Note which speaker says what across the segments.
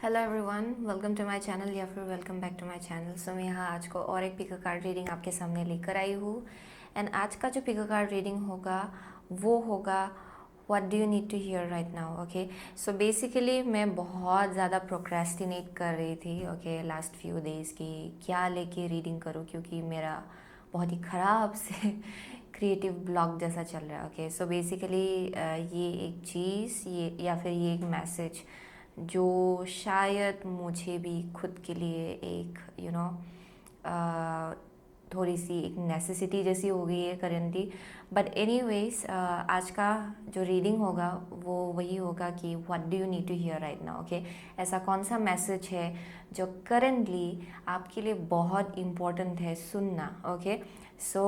Speaker 1: Hello everyone, welcome to my channel या फिर welcome back to my channel. So मैं यहाँ आज को और एक पिको कार्ड रीडिंग आपके सामने लेकर आई हूँ। एंड आज का जो पिको कार्ड रीडिंग होगा वो होगा what do you need to hear right now. Okay, so basically मैं बहुत ज़्यादा प्रोक्रेस्टिनेट कर रही थी ओके लास्ट फ्यू डेज़ की क्या लेके रीडिंग करूँ, क्योंकि मेरा बहुत ही ख़राब से क्रिएटिव ब्लॉक जैसा चल रहा है। ओके, सो बेसिकली ये एक चीज़ ये या फिर ये एक मैसेज जो शायद मुझे भी खुद के लिए एक थोड़ी सी एक नेसेसिटी जैसी हो गई है करेंटली। बट एनीवेज आज का जो रीडिंग होगा वो वही होगा कि what do you need to hear right now. Okay, ऐसा कौन सा मैसेज है जो करेंटली आपके लिए बहुत इम्पोर्टेंट है सुनना। ओके, सो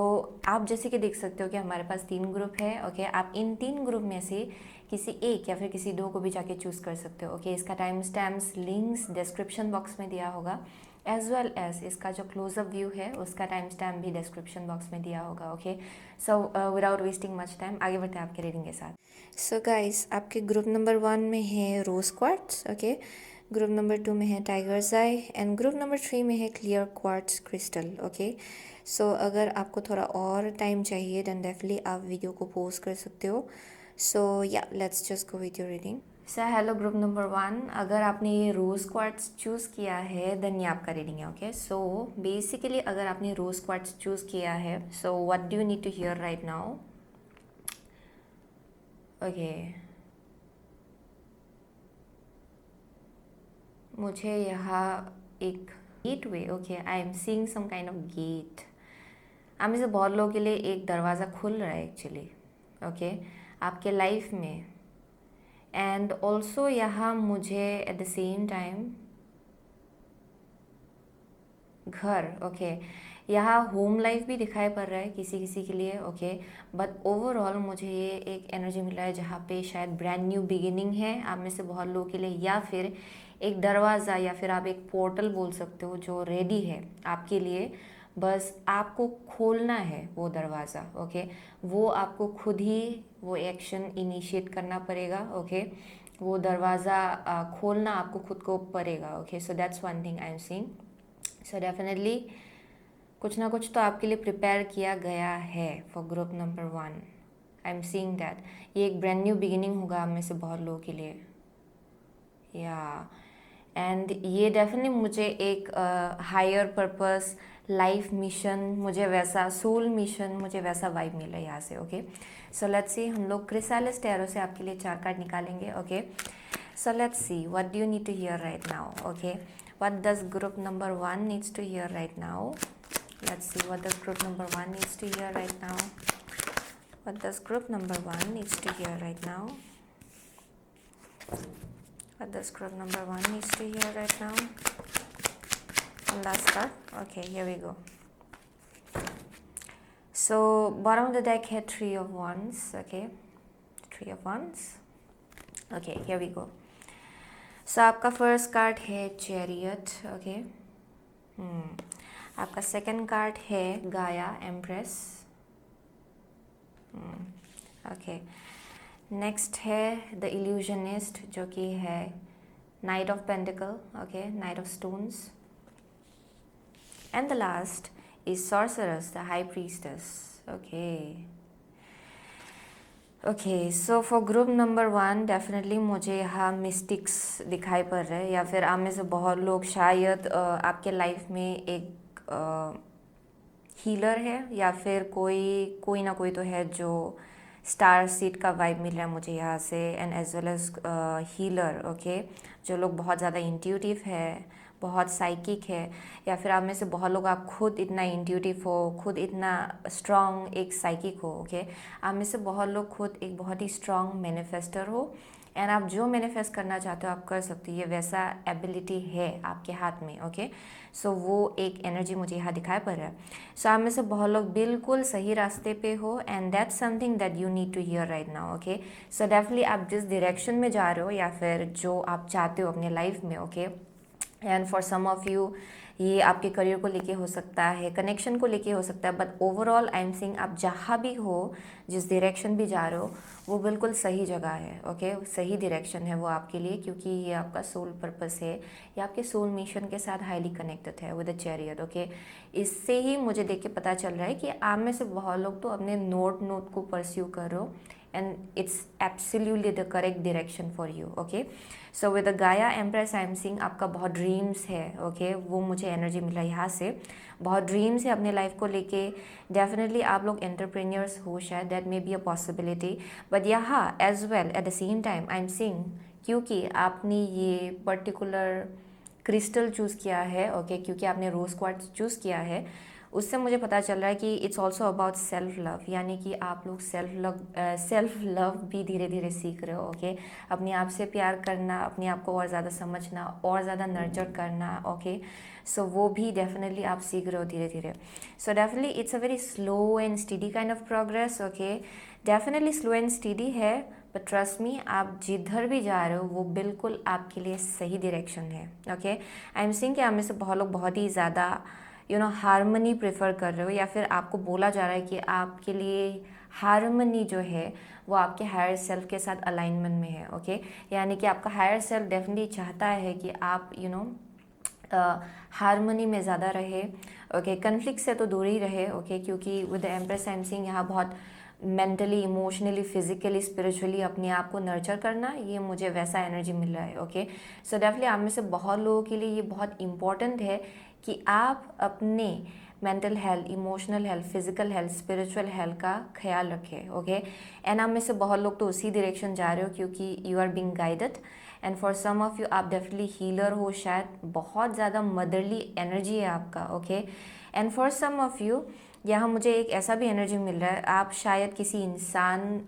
Speaker 1: आप जैसे कि देख सकते हो कि हमारे पास 3 ग्रुप है। ओके, आप इन 3 ग्रुप में से किसी एक या फिर किसी 2 को भी जाके चूज़ कर सकते हो। ओके, इसका time stamps links description box में दिया होगा, एज वेल एज इसका जो क्लोजअप व्यू है उसका टाइम स्टैम्प भी डिस्क्रिप्शन बॉक्स में दिया होगा। Okay, so without wasting much time आगे बढ़ते हैं आपके रीडिंग के साथ। सो गाइस, आपके ग्रुप नंबर 1 में है rose quartz. Okay, group number 2 में है tiger's eye and group number 3 में है clear quartz crystal. Okay, so अगर आपको थोड़ा और टाइम चाहिए देन डेफिनेटली आप वीडियो को पॉज कर सकते हो। सो या let's just go with your reading. Sir hello group number 1, अगर आपने ये रोज़ क्वार्ट्स चूज़ किया है देन ये आपका रीडिंग है। ओके, सो बेसिकली अगर आपने रोज़ क्वार्ट्स चूज़ किया है so what do you need to hear right now. Okay, मुझे यहाँ एक gateway, okay I am seeing some kind of gate. आप में से बहुत लोगों के लिए एक दरवाज़ा खुल रहा है एक्चुअली। ओके, आपके लाइफ में। एंड ऑल्सो यहाँ मुझे एट द सेम टाइम घर, ओके यहाँ होम लाइफ भी दिखाई पड़ रहा है किसी किसी के लिए। ओके, बट ओवरऑल मुझे ये एक एनर्जी मिला है जहाँ पे शायद ब्रांड न्यू बिगिनिंग है आप में से बहुत लोगों के लिए, या फिर एक दरवाज़ा या फिर आप एक पोर्टल बोल सकते हो जो रेडी है आपके लिए। बस आपको खोलना है वो दरवाज़ा। ओके, वो आपको खुद ही वो एक्शन इनिशिएट करना पड़ेगा। ओके, वो दरवाज़ा खोलना आपको खुद को पड़ेगा। Okay, so that's one thing I am seeing. So definitely कुछ ना कुछ तो आपके लिए प्रिपेयर किया गया है for group number 1। I am seeing that ये एक ब्रांड न्यू बिगिनिंग होगा आप में से बहुत लोगों के लिए। या एंड ये डेफिनेटली मुझे एक हायर पर्पस लाइफ मिशन, मुझे वैसा सोल मिशन, मुझे वैसा वाइब मिला है यहाँ से। ओके, सो लेट्स सी, हम लोग क्रिसालिस टैरो से आपके लिए 4 कार्ड निकालेंगे। Okay, so let's see what do you need to hear right now. Okay, what does group number 1 needs to hear right now. Let's see what does group number 1 needs to hear right now. What does group number 1 needs to hear right now. What does group number 1 needs to hear right now. And last card. Okay, here we go. So bottom of the deck had 3 of wands. Okay, 3 of wands. Okay, here we go. सो आपका first card है chariot. Okay, आपका second card है गाया empress. Okay, next है the illusionist जो कि है night of pentacle. Okay, night of stones. And the last is sorcerer's the high priestess. Okay okay, so for group number 1 definitely मुझे यहाँ mystics दिखाई पड़ रहे हैं, या फिर आप में से बहुत लोग शायद आपके लाइफ में एक हीलर है, या फिर कोई ना कोई तो है जो स्टार सीड का वाइब मिल रहा है मुझे यहाँ से। And as well as healer. Okay, जो लोग बहुत ज़्यादा इंट्यूटिव है, बहुत साइकिक है, या फिर आप में से बहुत लोग आप खुद इतना इंट्यूटिव हो, खुद इतना स्ट्रॉन्ग एक साइकिक हो। ओके, आप में से बहुत लोग खुद एक बहुत ही स्ट्रॉन्ग मैनिफेस्टर हो। एंड आप जो मैनिफेस्ट करना चाहते हो आप कर सकते हो, ये वैसा एबिलिटी है आपके हाथ में। ओके, सो वो एक एनर्जी मुझे यहाँ दिखाई पड़ रहा है। सो आप में से बहुत लोग बिल्कुल सही रास्ते पे हो and that's something that you need to hear right now. Okay, so definitely आप जिस डायरेक्शन में जा रहे हो या फिर जो आप चाहते हो अपने लाइफ में, okay and for some of you ये आपके करियर को लेके हो सकता है, कनेक्शन को लेके हो सकता है, but overall I am saying आप जहाँ भी हो, जिस डायरेक्शन भी जा रहे हो, वो बिल्कुल सही जगह है। ओके, सही डायरेक्शन है वो आपके लिए, क्योंकि ये आपका सोल पर्पस है, ये आपके सोल मिशन के साथ हाईली कनेक्टेड है विद द चैरियट। ओके, इससे ही मुझे देख के पता चल रहा है कि आप में से बहुत लोग तो अपने नोट को परस्यू कर रहे हो, and it's absolutely the correct direction for you. Okay, so with the Gaia Empress I am seeing आपका बहुत ड्रीम्स है। ओके, वो मुझे एनर्जी मिला यहाँ से, बहुत ड्रीम्स है अपने लाइफ को लेके। डेफिनेटली आप लोग एंटरप्रेन्योर्स हो शायद, that may be a possibility, but यहाँ as well at the same time I am seeing, क्योंकि आपने ये पर्टिकुलर क्रिस्टल चूज़ किया है, ओके, क्योंकि आपने रोज़ क्वार्ट्ज चूज़ किया है, उससे मुझे पता चल रहा है कि it's also about self love, यानी कि आप लोग सेल्फ लव भी धीरे धीरे सीख रहे हो। ओके, अपने आप से प्यार करना, अपने आप को और ज़्यादा समझना, और ज़्यादा नर्चर करना। ओके, सो वो भी डेफिनेटली आप सीख रहे हो धीरे धीरे। So definitely it's a very slow and study kind of progress. Okay, definitely slow and study है, बट ट्रस्ट मी, आप जिधर भी जा रहे हो वो बिल्कुल आपके लिए सही डायरेक्शन है। ओके, आई एम सीइंग कि आप में से बहुत लोग बहुत ही ज़्यादा हारमनी प्रेफर कर रहे हो, या फिर आपको बोला जा रहा है कि आपके लिए हारमनी जो है वो आपके हायर सेल्फ के साथ अलाइनमेंट में है। ओके, यानी कि आपका हायर सेल्फ डेफिनेटली चाहता है कि आप हारमनी में ज़्यादा रहे। ओके, कन्फ्लिक्ट से तो दूर ही रहे। ओके, क्योंकि with the empress I am seeing यहाँ बहुत मेंटली, इमोशनली, फिजिकली, स्पिरिचुअली अपने आप को नर्चर करना, ये मुझे वैसा एनर्जी मिल रहा है। ओके, सो डेफिनेटली आप में से बहुत लोगों के लिए ये बहुत इंपॉर्टेंट है कि आप अपने mental health, emotional health, physical health, spiritual health का ख्याल रखें। ओके, एंड आप में से बहुत लोग तो उसी डायरेक्शन जा रहे हो, क्योंकि you are being guided, and for some of you आप डेफिनेटली हीलर हो शायद, बहुत ज़्यादा मदरली एनर्जी है आपका। Okay, and for some of you यहाँ मुझे एक ऐसा भी एनर्जी मिल रहा है, आप शायद किसी इंसान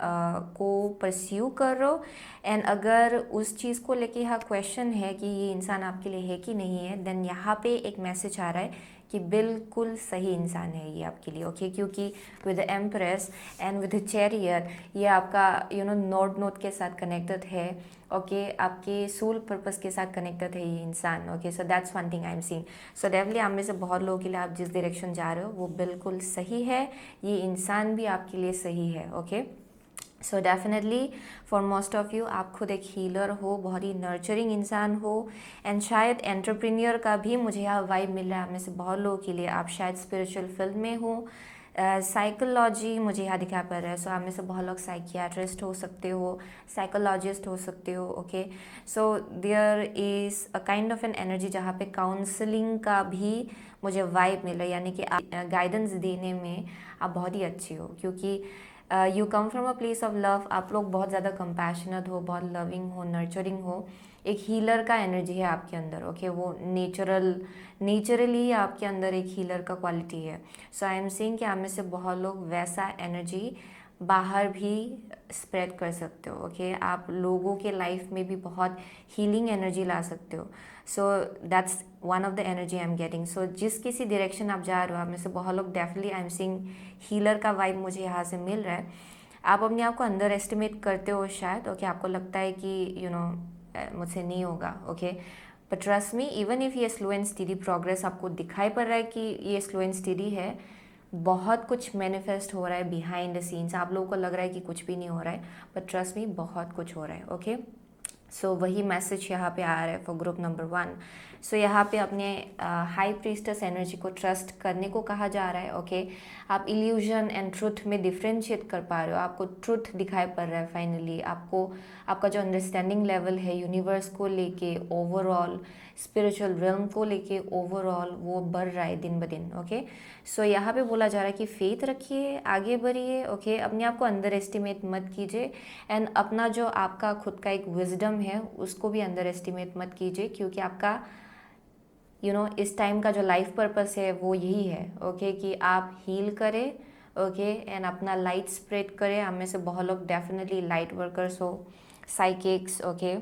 Speaker 1: को परस्यू कर रहे हो, एंड अगर उस चीज़ को लेके यहाँ क्वेश्चन है कि ये इंसान आपके लिए है कि नहीं है, देन यहाँ पे एक मैसेज आ रहा है कि बिल्कुल सही इंसान है ये आपके लिए। ओके, क्योंकि with the empress and with the chariot ये आपका नोट के साथ कनेक्टेड है। ओके, आपके सोल पर्पस के साथ कनेक्टेड है ये इंसान। Okay, so that's one thing I am seeing. So definitely आप में से बहुत लोगों के लिए आप जिस डायरेक्शन जा रहे हो वो बिल्कुल सही है, ये इंसान भी आपके लिए सही है। Okay, so definitely for most of you आप खुद एक हीलर हो, बहुत ही नर्चरिंग इंसान हो, एंड शायद एंटरप्रेन्योर का भी मुझे यहाँ वाइब मिल रहा है। आप में से बहुत लोगों के लिए आप शायद स्पिरिचुअल फील्ड में हो, साइकोलॉजी मुझे यहाँ दिखा पड़ रहा है। सो आप में से बहुत लोग साइकियाट्रिस्ट हो सकते हो, साइकोलॉजिस्ट हो सकते हो। Okay, so there is a kind of an energy जहाँ पे काउंसलिंग का भी मुझे वाइब मिल रहा है, यानी कि गाइडेंस देने में आप बहुत ही अच्छी हो, क्योंकि you come from a place of love. आप लोग बहुत ज़्यादा कंपैशनेट हो, बहुत लविंग हो, नर्चरिंग हो, एक हीलर का एनर्जी है आपके अंदर। ओके, वो नेचुरली आपके अंदर एक हीलर का क्वालिटी है। सो आई एम सीइंग कि आप में से बहुत लोग वैसा एनर्जी बाहर भी स्प्रेड कर सकते हो। ओके, आप लोगों के लाइफ में भी बहुत हीलिंग एनर्जी ला सकते हो। So that's one of the energy I am getting. So जिस किसी डायरेक्शन आप जा रहे हो, आप में से बहुत लोग definitely I am seeing healer का वाइब मुझे यहाँ से मिल रहा है। आप अपने आप को अंडर एस्टिमेट करते हो शायद। ओके, आपको लगता है कि मुझसे नहीं होगा। Okay, but trust me, even if ये स्लो एंड स्टडी प्रोग्रेस आपको दिखाई पड़ रहा है कि ये स्लो एंड स्टडी है, बहुत कुछ मैनिफेस्ट हो रहा है बिहाइंड द सीन्स। आप लोगों को लग रहा है कि कुछ भी नहीं हो रहा है, बट ट्रस्ट मी, बहुत कुछ हो रहा है। ओके, सो वही मैसेज यहाँ पे आ रहा है फॉर ग्रुप नंबर 1। सो यहाँ पे अपने हाई प्रीस्टस एनर्जी को ट्रस्ट करने को कहा जा रहा है। ओके, आप इल्यूजन एंड ट्रुथ में डिफ्रेंशिएट कर पा रहे हो, आपको ट्रुथ दिखाई पड़ रहा है फाइनली। आपको आपका जो अंडरस्टैंडिंग लेवल है यूनिवर्स को लेके, ओवरऑल स्पिरिचुअल रिल्म को लेके, ओवरऑल वो बढ़ रहा है दिन ब दिन। ओके, सो यहाँ पे बोला जा रहा है कि फेथ रखिए, आगे बढ़िए। ओके, अपने आप को अंडर एस्टिमेट मत कीजिए, एंड अपना जो आपका खुद का एक विजडम है उसको भी अंडर एस्टिमेट मत कीजिए, क्योंकि आपका इस टाइम का जो लाइफ पर्पस है वो यही है। ओके, कि आप हील करें। ओके, एंड अपना लाइट स्प्रेड करें। हम में से बहुत लोग डेफिनेटली लाइट वर्कर्स हो, साइकिक्स। ओके,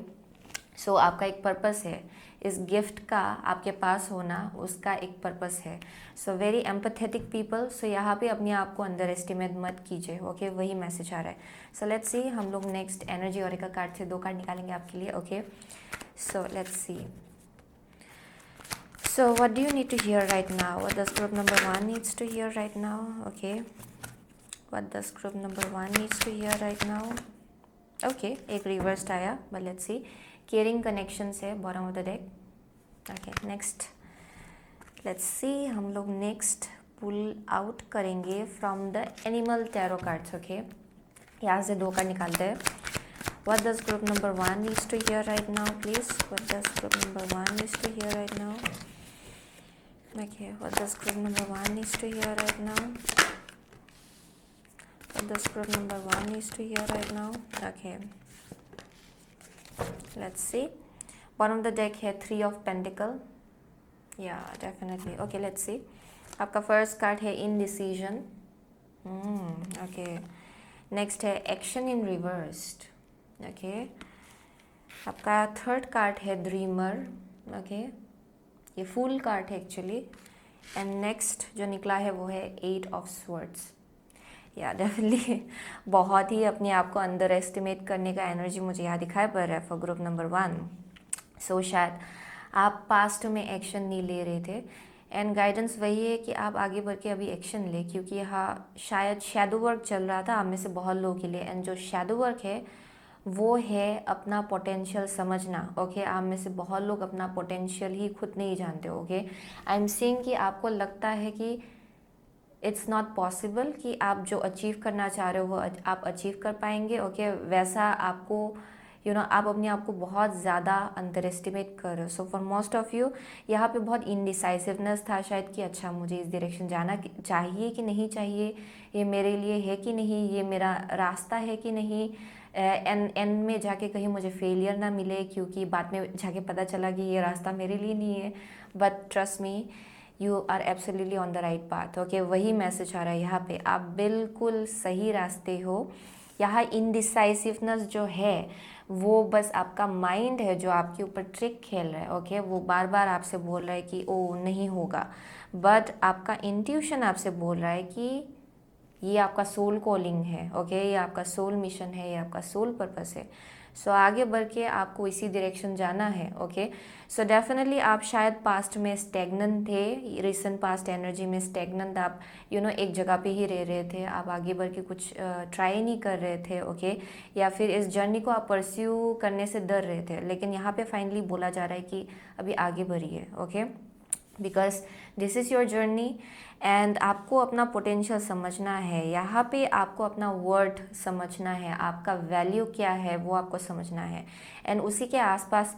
Speaker 1: सो आपका एक पर्पस है, इस गिफ्ट का आपके पास होना उसका एक पर्पस है। So very empathetic people. So यहाँ पे अपने आप को अंडर एस्टिमेट मत कीजिए। ओके, वही मैसेज आ रहा है। सो लेट्स सी, हम लोग नेक्स्ट एनर्जी और एक कार्ड से 2 कार्ड निकालेंगे आपके लिए। Okay, so let's C. So what do you need to hear right now? What does group number 1 needs to hear right now? Okay, what does group number 1 needs to hear right now? Okay, एक reversed आया, but let's see. Caring connection से bottom of the deck. Okay, next let's see. हम लोग next pull out करेंगे from the animal tarot cards. Okay, यहाँ से 2 card निकालते हैं. What does group number 1 needs to hear right now, please? What does group number 1 needs to hear right now? Okay, what does group number 1 needs to hear right now? What does group number 1 needs to hear right now? Okay, let's see. Bottom of the deck है 3 of Pentacle. Yeah, definitely. Okay, let's see. आपका first card है indecision. Okay. Next है action in reversed. Okay, आपका third card है dreamer. Okay, ये fool card है actually. And next जो निकला है वो है 8 ऑफ स्वर्ड्स. या डेफिनेटली बहुत ही अपने आप को अंडर एस्टिमेट करने का एनर्जी मुझे यहाँ दिखाई पड़ रहा है फॉर ग्रुप नंबर 1. सो शायद आप पास्ट में एक्शन नहीं ले रहे थे एंड गाइडेंस वही है कि आप आगे बढ़ के अभी एक्शन ले, क्योंकि यहाँ शायद शैडो वर्क चल रहा था आप में से बहुत लोगों के लिए. एंड जो शैडो वर्क है वो है अपना पोटेंशियल समझना. ओके, आप में से बहुत लोग अपना पोटेंशियल ही खुद नहीं जानते. ओके, आई एम सेइंग कि आपको लगता है कि इट्स नॉट पॉसिबल कि आप जो अचीव करना चाह रहे हो वो आप अचीव कर पाएंगे. ओके, वैसा आपको आप अपने आप को बहुत ज़्यादा अंडर एस्टिमेट कर रहे हो. सो फॉर मोस्ट ऑफ यू यहाँ पे बहुत इनडिसाइसिवनेस था शायद कि अच्छा मुझे इस डायरेक्शन जाना चाहिए कि नहीं चाहिए, ये मेरे लिए है कि नहीं, ये मेरा रास्ता है कि नहीं. एंड में जाके कहीं मुझे फेलियर ना मिले, क्योंकि बाद में जाके पता चला कि ये रास्ता मेरे लिए नहीं है. But trust me, you are absolutely on the right path. Okay, वही मैसेज आ रहा है यहाँ पे, आप बिल्कुल सही रास्ते हो. यहाँ इनडिसाइसिवनेस जो है वो बस आपका माइंड है जो आपके ऊपर ट्रिक खेल रहा है. ओके, वो बार बार आपसे बोल रहा है कि ओ नहीं होगा, बट आपका इंट्यूशन आपसे बोल रहा है कि ये आपका सोल कॉलिंग है. ओके, ये आपका सोल मिशन है, ये आपका सोल पर्पस है. सो आगे बढ़ के आपको इसी डायरेक्शन जाना है. ओके, सो डेफिनेटली आप शायद पास्ट में स्टेगनेंट थे, रिसेंट पास्ट एनर्जी में स्टेगनेंट आप एक जगह पे ही रह रहे थे, आप आगे बढ़ के कुछ ट्राई नहीं कर रहे थे. ओके, या फिर इस जर्नी को आप परस्यू करने से डर रहे थे. लेकिन यहाँ पे फाइनली बोला जा रहा है कि अभी आगे बढ़िए. Okay, because this is your journey and आपको अपना पोटेंशियल समझना है. यहाँ पे आपको अपना वर्थ समझना है, आपका वैल्यू क्या है वो आपको समझना है. एंड उसी के आसपास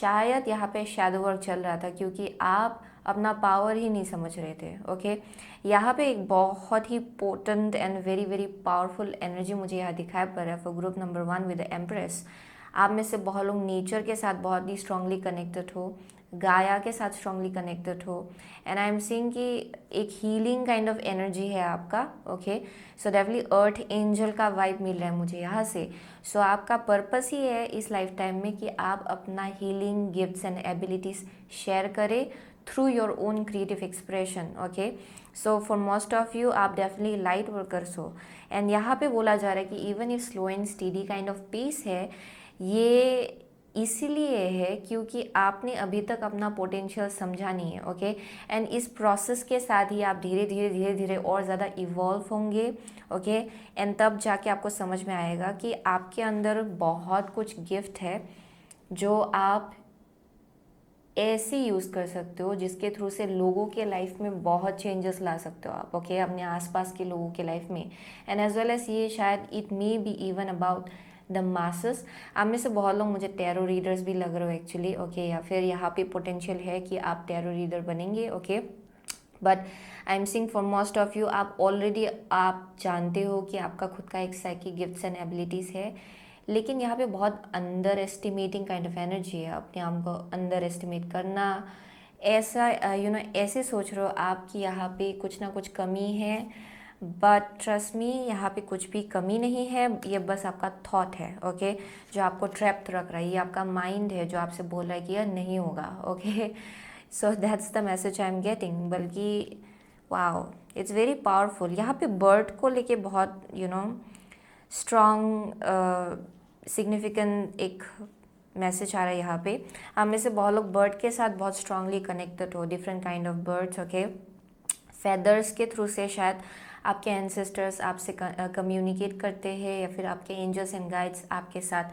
Speaker 1: शायद यहाँ पे शैडो वर्क चल रहा था, क्योंकि आप अपना पावर ही नहीं समझ रहे थे. ओके, यहाँ पे एक बहुत ही potent and very very powerful energy मुझे यहाँ दिखाई पड़ रहा है for group number 1 with the empress. आप में से बहुत लोग नेचर के साथ बहुत ही स्ट्रांगली कनेक्टेड हो, गाया के साथ स्ट्रांगली कनेक्टेड हो. एंड आई एम सीइंग कि एक हीलिंग काइंड ऑफ एनर्जी है आपका. ओके, सो डेफिनेटली अर्थ एंजल का वाइब मिल रहा है मुझे यहाँ से. सो आपका पर्पस ही है इस लाइफ टाइम में कि आप अपना healing gifts and abilities share करें through your own creative expression. Okay, so for most of you आप डेफिनेटली लाइट वर्कर्स हो. एंड यहाँ पे बोला जा रहा है कि even if slow and steady kind of peace है, ये इसीलिए है क्योंकि आपने अभी तक अपना पोटेंशियल समझा नहीं है. ओके, एंड इस प्रोसेस के साथ ही आप धीरे धीरे और ज़्यादा इवॉल्व होंगे. ओके, एंड तब जाके आपको समझ में आएगा कि आपके अंदर बहुत कुछ गिफ्ट है जो आप ऐसे यूज़ कर सकते हो जिसके थ्रू से लोगों के लाइफ में बहुत चेंजेस ला सकते हो आप. ओके, अपने आसपास के लोगों के लाइफ में. एंड एज वेल एज ये शायद it may be even about the masses. आप में से बहुत लोग मुझे टैरो रीडर्स भी लग रहे हो एक्चुअली. ओके, या फिर यहाँ पे पोटेंशियल है कि आप टैरो रीडर बनेंगे. Okay, but I am seeing for most of you आप ऑलरेडी आप जानते हो कि आपका खुद का एक साइकिक गिफ्ट्स एंड एबिलिटीज़ है. लेकिन यहाँ पे बहुत under estimating kind of energy है, अपने आप को अंडर एस्टिमेट करना. ऐसा ऐसे सोच रहे हो आप कि यहाँ पे कुछ ना कुछ कमी है, बट ट्रस्ट मी यहाँ पे कुछ भी कमी नहीं है. ये बस आपका थॉट है. ओके, जो आपको ट्रैप्ड रख रहा है, ये आपका माइंड है जो आपसे बोल रहा है कि यह नहीं होगा. Okay, so that's the message I am getting. बल्कि वाओ, इट्स वेरी पावरफुल. यहाँ पे बर्ड को लेके बहुत स्ट्रॉन्ग सिग्निफिकेंट एक मैसेज आ रहा है यहाँ पे। आप में से बहुत लोग बर्ड के साथ बहुत स्ट्रांगली कनेक्टेड हो, different kind of birds, okay. Feathers के थ्रू से शायद आपके एंसेस्टर्स आपसे कम्युनिकेट करते हैं, या फिर आपके एंजल्स एंड गाइड्स आपके साथ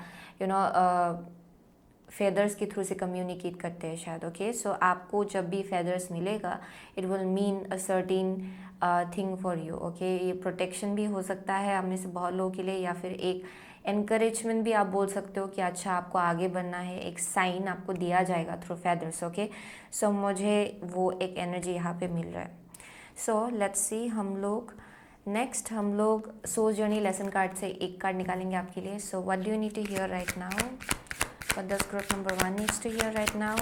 Speaker 1: फेदर्स के थ्रू से कम्युनिकेट करते हैं शायद, ओके। सो आपको जब भी फेदर्स मिलेगा it will mean a certain thing for you, okay. ये प्रोटेक्शन भी हो सकता है आप में से बहुत लोगों के लिए, या फिर एक एनकरेजमेंट भी आप बोल सकते हो कि अच्छा आपको आगे बढ़ना है, एक साइन आपको दिया जाएगा थ्रू फेदर्स, ओके। सो मुझे वो एक एनर्जी यहाँ पे मिल रहा है। सो लेट्स सी, हम लोग सोल जर्नी लेसन कार्ड से एक कार्ड निकालेंगे आपके लिए। So what do you need to hear right now? What does group number 1 needs to hear right now?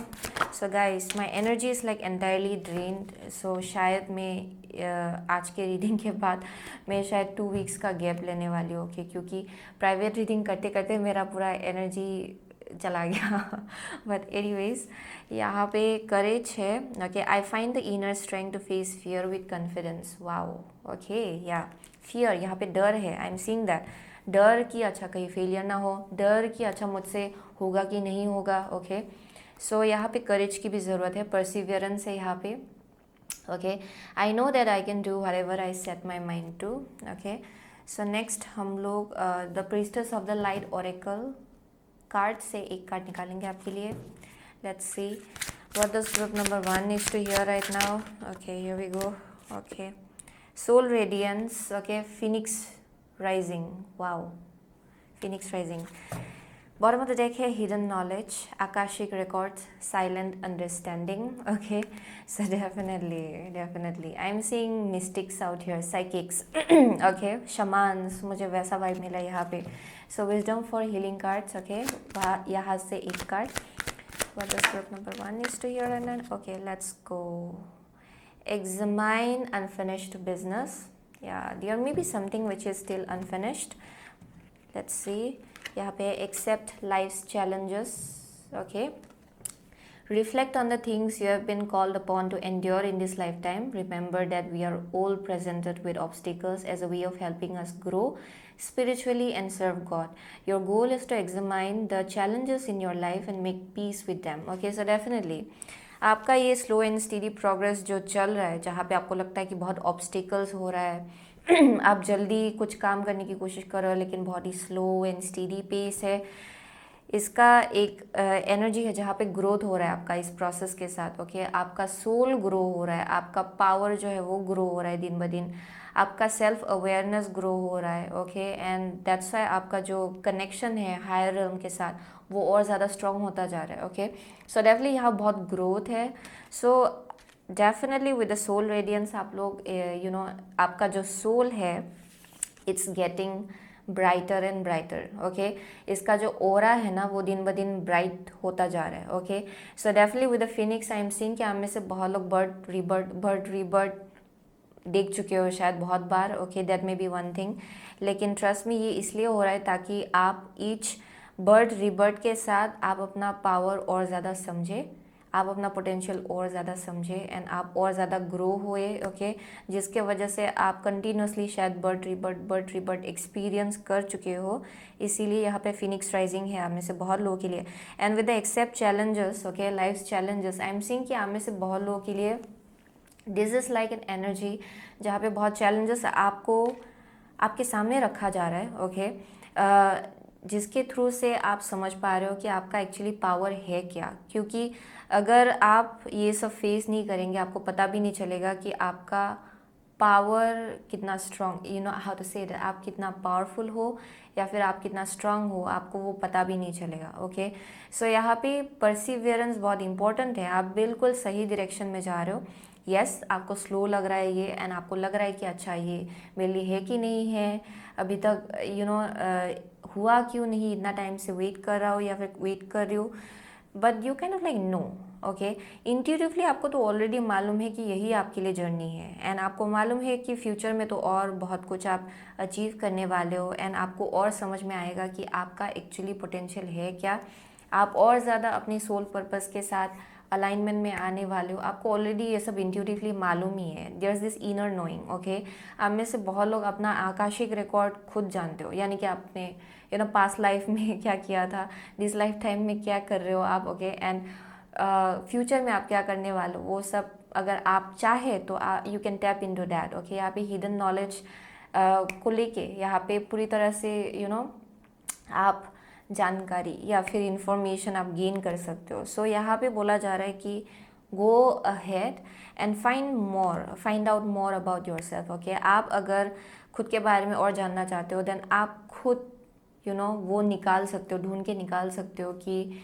Speaker 1: So guys, my energy is like entirely drained. So शायद मैं आज के reading के बाद मैं शायद 2 वीक्स का गैप लेने वाली हूँ, okay? क्योंकि प्राइवेट रीडिंग करते करते मेरा पूरा एनर्जी चला गया। बट एनीवेज, यहाँ पे करेज है, okay. I find the inner strength to face fear with confidence. Wow, okay, या फियर, यहाँ पे डर है। आई एम सीइंग दैट, डर कि अच्छा कहीं फेलियर ना हो, डर कि अच्छा मुझसे होगा कि नहीं होगा, ओके। सो यहाँ पे करेज की भी ज़रूरत है, परसिवियरेंस है यहाँ पे, okay. I know that I can do whatever I set my mind to, okay. So next हम लोग the priestess of the light oracle card से एक कार्ड निकालेंगे आपके लिए। Let's see what does group number 1 needs to hear right now. Okay, here we go, okay. Soul radiance, okay, phoenix rising, wow, phoenix rising. Bottom of the deck है hidden knowledge, Akashic records, silent understanding, okay. So definitely I'm seeing mystics out here, psychics, okay, shamans, मुझे वैसा vibe मिला यहाँ पे। So wisdom for healing cards, okay, यहाँ से एक card। What does group number 1 needs to hear and then, okay, let's go. Examine unfinished business. Yeah, there may be something which is still unfinished. Let's see. यहाँ पे accept life's challenges, okay. Reflect on the things you have been called upon to endure in this lifetime. Remember that we are all presented with obstacles as a way of helping us grow spiritually and serve God. Your goal is to examine the challenges in your life and make peace with them, okay. So definitely आपका ये slow and steady progress जो चल रहा है, जहाँ पे आपको लगता है कि बहुत ऑब्स्टिकल्स हो रहा है, आप जल्दी कुछ काम करने की कोशिश कर रहे हो लेकिन बहुत ही स्लो एंड स्टीडी पेस है, इसका एक एनर्जी है जहाँ पे ग्रोथ हो रहा है आपका इस प्रोसेस के साथ, ओके। आपका सोल ग्रो हो रहा है, आपका पावर जो है वो ग्रो हो रहा है दिन ब दिन, आपका सेल्फ अवेयरनेस ग्रो हो रहा है, ओके। एंड दैट्स वाई आपका जो कनेक्शन है हायर रियल्म के साथ वो और ज़्यादा स्ट्रॉन्ग होता जा रहा है, ओके। सो डेफिनेटली यहाँ बहुत ग्रोथ है। So definitely with the soul radiance आप लोग आपका जो सोल है it's getting brighter and brighter, okay. इसका जो ओरा है ना वो दिन ब दिन ब्राइट होता जा रहा है, okay. So definitely with the Phoenix I am seeing कि आप में से बहुत लोग बर्ड रीबर्थ देख चुके हो शायद बहुत बार, okay, that may be one thing. लेकिन ट्रस्ट में ये इसलिए हो रहा है ताकि आप ईच बर्ड रीबर्थ के साथ आप अपना पावर और ज़्यादा समझे, आप अपना पोटेंशियल और ज़्यादा समझे एंड आप और ज़्यादा ग्रो हुए, ओके। जिसके वजह से आप कंटिन्यूसली शायद बर्ड रीबर्थ एक्सपीरियंस कर चुके हो, इसीलिए यहाँ पे फिनिक्स राइजिंग है आप में से बहुत लोगों के लिए। And with the accept challenges, okay, life challenges, I am seeing कि आप में से बहुत लोगों के लिए this is like an energy जहाँ पे बहुत चैलेंजेस आपको आपके सामने रखा जा रहा है, ओके। जिसके थ्रू से आप समझ पा रहे हो कि आपका एक्चुअली पावर है क्या, क्योंकि अगर आप ये सब फेस नहीं करेंगे आपको पता भी नहीं चलेगा कि आपका पावर कितना strong, you know how to say that, आप कितना पावरफुल हो या फिर आप कितना स्ट्रांग हो आपको वो पता भी नहीं चलेगा, ओके। सो यहाँ पे परसिवियरेंस बहुत इंपॉर्टेंट है, आप बिल्कुल सही डायरेक्शन में जा रहे हो। यस, आपको स्लो लग रहा है ये एंड आपको लग रहा है कि अच्छा ये मेरे लिए है कि नहीं है, अभी तक हुआ क्यों नहीं, इतना टाइम से वेट कर रहा हो या फिर वेट कर रही हो, but you can of like know, okay. Intuitively आपको तो ऑलरेडी मालूम है कि यही आपके लिए जर्नी है एंड आपको मालूम है कि फ्यूचर में तो और बहुत कुछ आप अचीव करने वाले हो एंड आपको और समझ में आएगा कि आपका एक्चुअली पोटेंशियल है क्या, आप और ज़्यादा अपनी सोल पर्पस के साथ अलाइनमेंट में आने वाले हो, आपको ऑलरेडी ये सब इंट्यूटिवली मालूम ही है। There is this inner knowing, okay. आप में से बहुत लोग अपना आकाशिक रिकॉर्ड खुद जानते हो, यानी कि आपने पास्ट लाइफ में क्या किया था, दिस लाइफ टाइम में क्या कर रहे हो आप, ओके। एंड फ्यूचर में आप क्या करने वाले हो, वो सब अगर आप चाहे तो you can tap into that, okay. यहाँ पे हिडन नॉलेज को लेके यहाँ पे पूरी तरह से आप जानकारी या फिर इंफॉर्मेशन आप गेन कर सकते हो। सो यहाँ पे बोला जा रहा है कि गो ahead and find out more about your self, okay. आप अगर खुद के बारे में और जानना चाहते हो देन आप खुद वो निकाल सकते हो, ढूंढ के निकाल सकते हो कि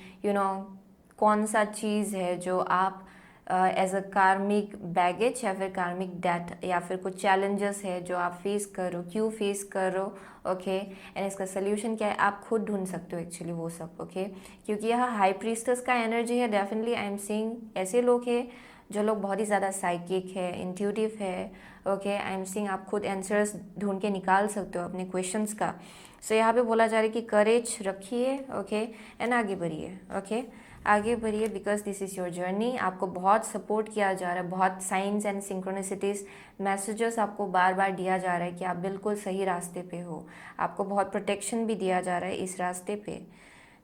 Speaker 1: कौन सा चीज़ है जो आप एज अ कार्मिक बैगेज या फिर कार्मिक डेट या फिर कुछ चैलेंजेस है जो आप फेस कर रहे हो, क्यों फेस कर रहे हो, ओके। एंड इसका सोल्यूशन क्या है, आप खुद ढूंढ सकते हो एक्चुअली वो सब, ओके। क्योंकि यह हाई प्रीस्टस का एनर्जी है। डेफिनेटली आई एम सीइंग ऐसे लोग हैं जो लोग बहुत ही ज़्यादा साइकिक है, इंट्यूटिव है, ओके। आई एम सीइंग आप खुद आंसर्स ढूंढ के निकाल सकते हो अपने क्वेश्चंस का। सो यहाँ पे बोला जा रहा है कि करेज रखिए, ओके, एंड आगे बढ़िए, ओके। आगे बढ़िए because this is your journey. आपको बहुत सपोर्ट किया जा रहा है, बहुत साइंस एंड सिंक्रोनिसिटीज़ मैसेजेस आपको बार बार दिया जा रहा है कि आप बिल्कुल सही रास्ते पे हो। आपको बहुत प्रोटेक्शन भी दिया जा रहा है इस रास्ते पे।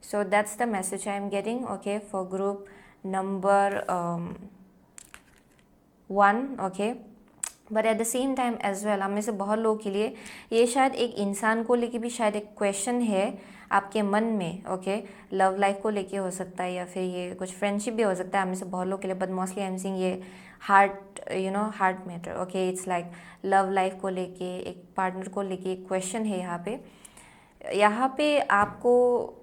Speaker 1: So that's the message I am getting, okay, for group number 1, okay. But at the same time as well हम में से बहुत लोगों के लिए ये शायद एक इंसान को लेके भी शायद एक क्वेश्चन है आपके मन में, ओके। लव लाइफ को लेके हो सकता है या फिर ये कुछ फ्रेंडशिप भी हो सकता है हम में से बहुत लोगों के लिए, but mostly I am seeing ये heart matter, okay. It's like love life को लेके, एक पार्टनर को लेके एक क्वेश्चन है यहाँ पे। यहाँ पे आपको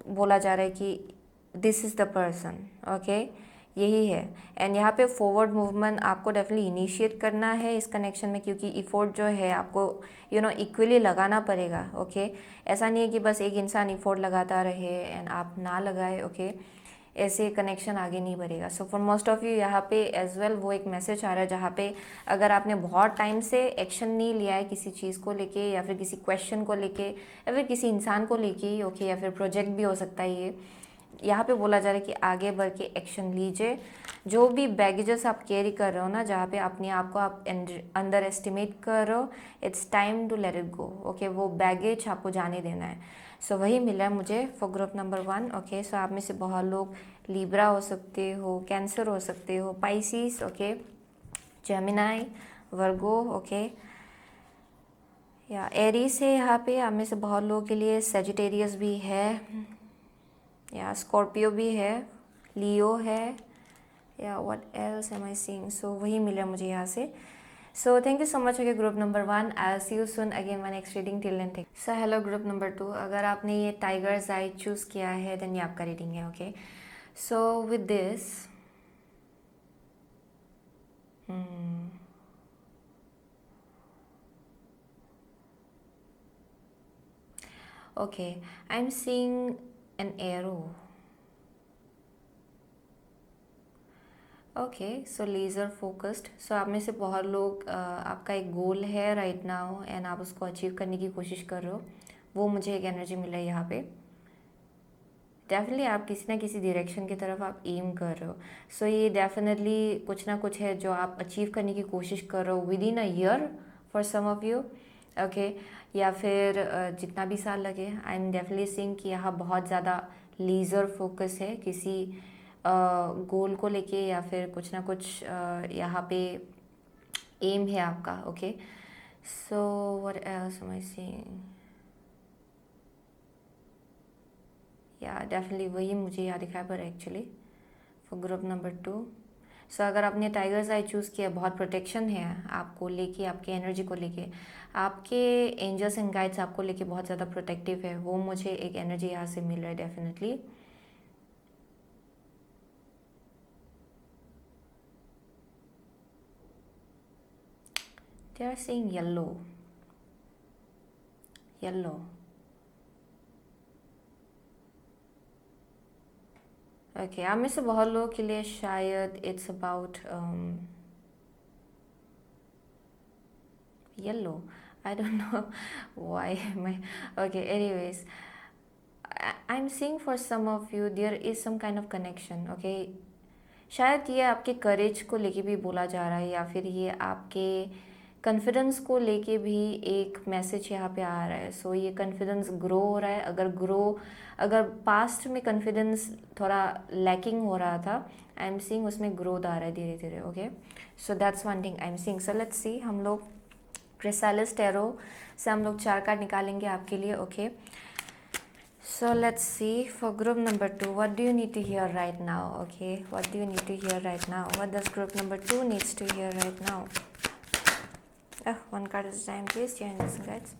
Speaker 1: बोला जा रहा है कि this is the person, okay, यही है। एंड यहाँ पे फॉरवर्ड मूवमेंट आपको डेफिनेटली इनिशिएट करना है इस कनेक्शन में, क्योंकि इफोर्ट जो है आपको इक्वली लगाना पड़ेगा, ओके। ऐसा नहीं है कि बस एक इंसान इफोर्ट लगाता रहे एंड आप ना लगाए, ओके। ऐसे कनेक्शन आगे नहीं बढ़ेगा। सो फॉर मोस्ट ऑफ यू यहाँ पे एज वेल वो एक मैसेज आ रहा है जहाँ पे अगर आपने बहुत टाइम से एक्शन नहीं लिया है किसी चीज़ को लेके या फिर किसी क्वेश्चन को लेके या फिर किसी इंसान को लेके, ओके, या फिर प्रोजेक्ट भी हो सकता है ये, यहाँ पे बोला जा रहा है कि आगे बढ़ के एक्शन लीजिए। जो भी बैगेजेस आप कैरी कर रहे हो ना, जहाँ पे अपने आप को आप अंडर एस्टिमेट कर रहे हो, it's time to let it go, okay. वो बैगेज आपको जाने देना है। सो वही मिला है मुझे for group number 1, okay. So आप में से बहुत लोग लिब्रा हो सकते हो, कैंसर हो सकते हो, पाइसिस, ओके, जेमिनाई, वर्गो, ओके, या एरीज है यहाँ पे। आप में से बहुत लोगों के लिए सेजिटेरियस भी है, या स्कॉर्पियो भी है, लियो है, या what else am I seeing. So वही मिला मुझे यहाँ से। So thank you so much, okay, group number 1। I see you soon again my next reading, till then take. So hello group number 2, अगर आपने ये टाइगर्स आई चूज़ किया है देन ये आपका रीडिंग है, okay. So with this okay, I am seeing an arrow, okay. So laser focused. So आप में से बहुत लोग आपका एक गोल है राइट नाउ एंड आप उसको अचीव करने की कोशिश कर रहे हो, वो मुझे एक एनर्जी मिला है यहाँ पे। डेफिनेटली आप किसी ना किसी डायरेक्शन की तरफ आप एम कर रहे हो। सो ये डेफिनेटली कुछ ना कुछ है जो आप अचीव करने की कोशिश कर रहे हो within a year for some of you, okay. या फिर जितना भी साल लगे। आई एम डेफिनेटली सीइंग कि यहाँ बहुत ज़्यादा लेज़र फोकस है किसी गोल को लेके या फिर कुछ ना कुछ यहाँ पे एम है आपका, okay. So what else am I seeing, या डेफिनेटली वही मुझे यहाँ दिखाई पड़ रहा है actually for group number 2। So अगर आपने टाइगर्स आई चूज़ किया, बहुत प्रोटेक्शन है आपको लेके, आपके एनर्जी को लेके, आपके एंजल्स एंड गाइड्स आपको लेके बहुत ज़्यादा प्रोटेक्टिव है, वो मुझे एक एनर्जी यहाँ से मिल रहा है definitely. They are saying yellow, yellow. Okay, आप में से बहुत लोगों के लिए शायद it's about yellow. I don't know why my okay. Anyways, I'm seeing for some of you there is some kind of connection. Okay, शायद ये आपके करेज को लेके भी बोला जा रहा है, या फिर ये आपके कॉन्फिडेंस को लेके भी एक मैसेज यहाँ पे आ रहा है. सो ये कॉन्फिडेंस ग्रो हो रहा है. अगर पास्ट में कॉन्फिडेंस थोड़ा लैकिंग हो रहा था, आई एम सीइंग उसमें ग्रोथ आ रहा है धीरे धीरे. Okay, so that's one thing I am seeing. So let's see, हम लोग क्रिसालिस टैरो से हम लोग 4 कार्ड निकालेंगे आपके लिए. Okay, so let's see for group number 2, what do you need to hear right now? Okay, what do you need to hear right now? What does group number 2 needs to hear right now? One card at a time, please join us, guys.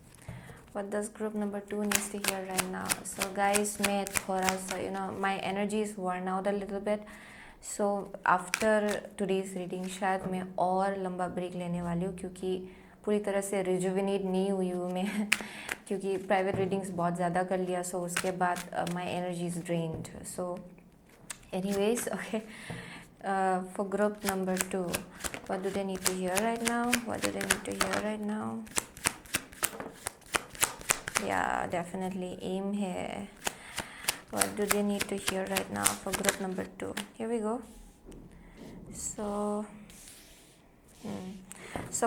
Speaker 1: What does group number 2 needs to hear right now? So guys, मैं थोड़ा सा my energy is worn out a little bit. So after today's reading शायद मैं और लंबा break लेने वाली हूँ, क्योंकि पूरी तरह से रिजुविनेट नहीं हुई हूँ मैं क्योंकि प्राइवेट रीडिंग्स बहुत ज़्यादा कर लिया. सो उसके बाद my energy is drained. So anyways, okay, for group number 2, what do they need to hear right now? What do they need to hear right now? Yeah, definitely aim here. What do they need to hear right now for group number 2? Here we go. So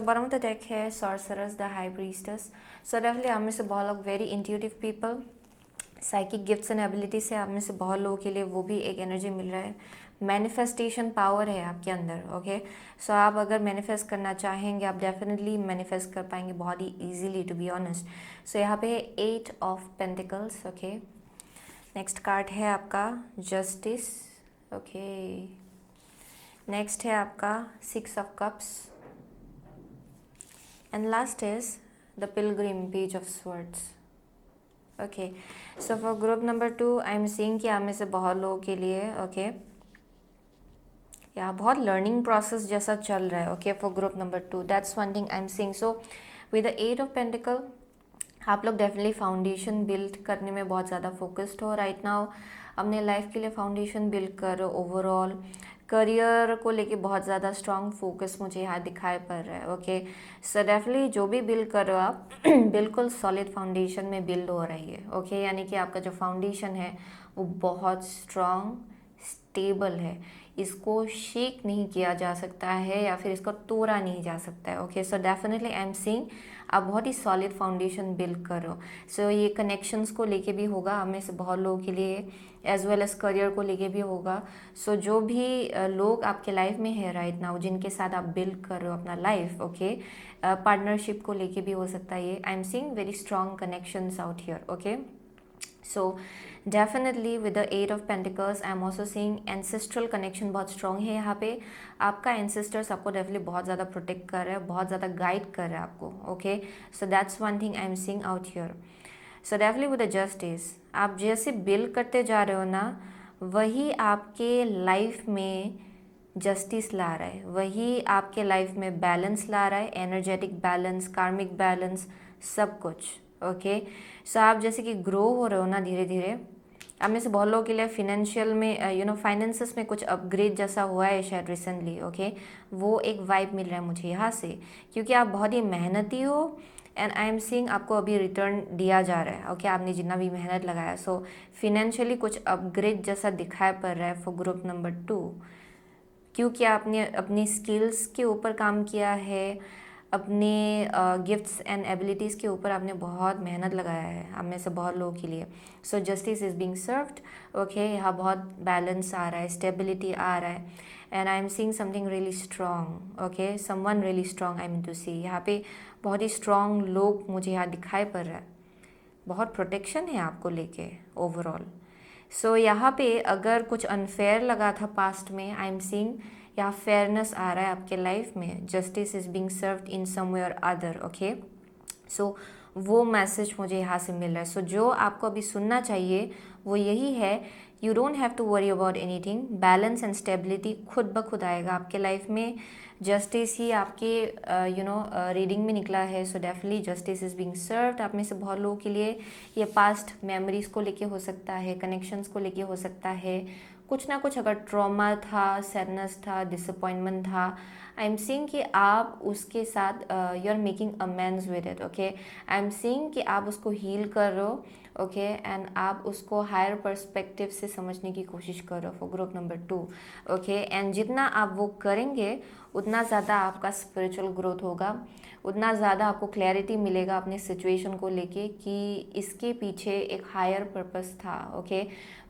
Speaker 1: bottom of the deck है Sorceress, the High Priestess. So definitely आप में से बहुत लोग very intuitive people, psychic gifts and ability से आप में से बहुत लोगों के लिए वो भी एक एनर्जी मिल रहा है. मैनिफेस्टेशन पावर है आपके अंदर. ओके, सो आप अगर मैनिफेस्ट करना चाहेंगे, आप डेफिनेटली मैनिफेस्ट कर पाएंगे बहुत ही ईजीली, टू बी ऑनेस्ट. सो यहाँ पे 8 of pentacles. Okay, next card है आपका जस्टिस. ओके, नेक्स्ट है आपका 6 of cups, and last is the Pilgrim, Page of Swords. Okay, so for group number 2, I am seeing कि आप में से बहुत लोगों के लिए या बहुत लर्निंग प्रोसेस जैसा चल रहा है. Okay, for group number 2, that's one thing I am seeing. So with the 8 of pentacle आप लोग डेफिनेटली फाउंडेशन बिल्ड करने में बहुत ज़्यादा फोकस्ड हो राइट नाउ. अपने लाइफ के लिए फाउंडेशन बिल्ड कर, ओवरऑल करियर को लेके बहुत ज़्यादा स्ट्रॉन्ग फोकस मुझे यहाँ दिखाई पड़ रहा है. ओके, सो डेफिनेटली जो भी बिल्ड कर रहे हो आप बिल्कुल सॉलिड फाउंडेशन में बिल्ड हो रही है. ओके, यानी कि आपका जो फाउंडेशन है वो बहुत स्ट्रॉन्ग स्टेबल है. इसको शेक नहीं किया जा सकता है या फिर इसको तोड़ा नहीं जा सकता है. Okay, so definitely I am seeing आप बहुत ही सॉलिड फाउंडेशन बिल्ड कर रहे हो. सो ये कनेक्शंस को लेके भी होगा आप में से बहुत लोगों के लिए, एज वेल एज करियर को लेके भी होगा. सो जो भी लोग आपके लाइफ में है राइट नाउ, जिनके साथ आप बिल्ड कर रहे हो अपना लाइफ, ओके, पार्टनरशिप को लेके भी हो सकता है ये. आई am seeing very strong connections out here. Okay, so definitely with the 8 of pentacles I am also seeing ancestral connection बहुत स्ट्रॉन्ग है यहाँ पे. आपका एंसेस्टर्स आपको डेफिनेटली बहुत ज़्यादा प्रोटेक्ट कर रहा है, बहुत ज़्यादा गाइड कर रहा है आपको. Okay, so that's one thing I am seeing out here. So definitely with the justice आप जैसे बिल्ड करते जा रहे हो ना, वही आपके लाइफ में जस्टिस ला रहा है, वही आपके लाइफ में बैलेंस ला रहा है, एनर्जेटिक बैलेंस, कार्मिक बैलेंस, सब कुछ. ओके, सो आप जैसे कि ग्रो हो रहे हो ना धीरे धीरे, आप में से बहुत लोगों के लिए फिनेंशियल में फाइनेंसेस में कुछ अपग्रेड जैसा हुआ है शायद रिसेंटली. ओके, वो एक वाइब मिल रहा है मुझे यहाँ से, क्योंकि आप बहुत ही मेहनती हो एंड आई एम सीइंग आपको अभी रिटर्न दिया जा रहा है. ओके, आपने जितना भी मेहनत लगाया. सो फिनेंशियली कुछ अपग्रेड जैसा दिखाई पड़ रहा है फॉर ग्रुप नंबर 2, क्योंकि आपने अपनी स्किल्स के ऊपर काम किया है, अपने गिफ्ट्स एंड एबिलिटीज़ के ऊपर आपने बहुत मेहनत लगाया है आप में से बहुत लोगों के लिए. So justice is being served. Okay, यहाँ बहुत बैलेंस आ रहा है, स्टेबिलिटी आ रहा है, and I am seeing something really strong. Okay, someone really strong I mean to see. यहाँ पे बहुत ही स्ट्रॉन्ग लोग मुझे यहाँ दिखाई पड़ रहा है, बहुत प्रोटेक्शन है आपको लेके ओवरऑल. सो यहाँ पे अगर कुछ अनफेयर लगा था पास्ट में, आई एम सीइंग यहाँ फेयरनेस आ रहा है आपके लाइफ में. Justice is being served in some way or other. Okay, सो वो मैसेज मुझे यहाँ से मिल रहा है. सो जो आपको अभी सुनना चाहिए वो यही है, you don't have to worry about anything. Balance and stability खुद ब खुद आएगा आपके लाइफ में. जस्टिस ही आपके रीडिंग में निकला है. So definitely justice is being served. आप में से बहुत लोगों के लिए ये पास्ट मेमोरीज को लेके हो सकता है, कनेक्शंस को लेके हो सकता है, कुछ ना कुछ अगर ट्रॉमा था, सैडनेस था, डिसअपॉइंटमेंट था, आई एम सीइंग कि आप उसके साथ you are making amends with it. Okay, I am seeing कि आप उसको हील कर रहे हो, ओके एंड आप उसको हायर पर्सपेक्टिव से समझने की कोशिश करो for group number 2। Okay and जितना आप वो करेंगे उतना ज़्यादा आपका स्पिरिचुअल ग्रोथ होगा, उतना ज़्यादा आपको क्लैरिटी मिलेगा अपने सिचुएशन को लेके कि इसके पीछे एक हायर पर्पस था। Okay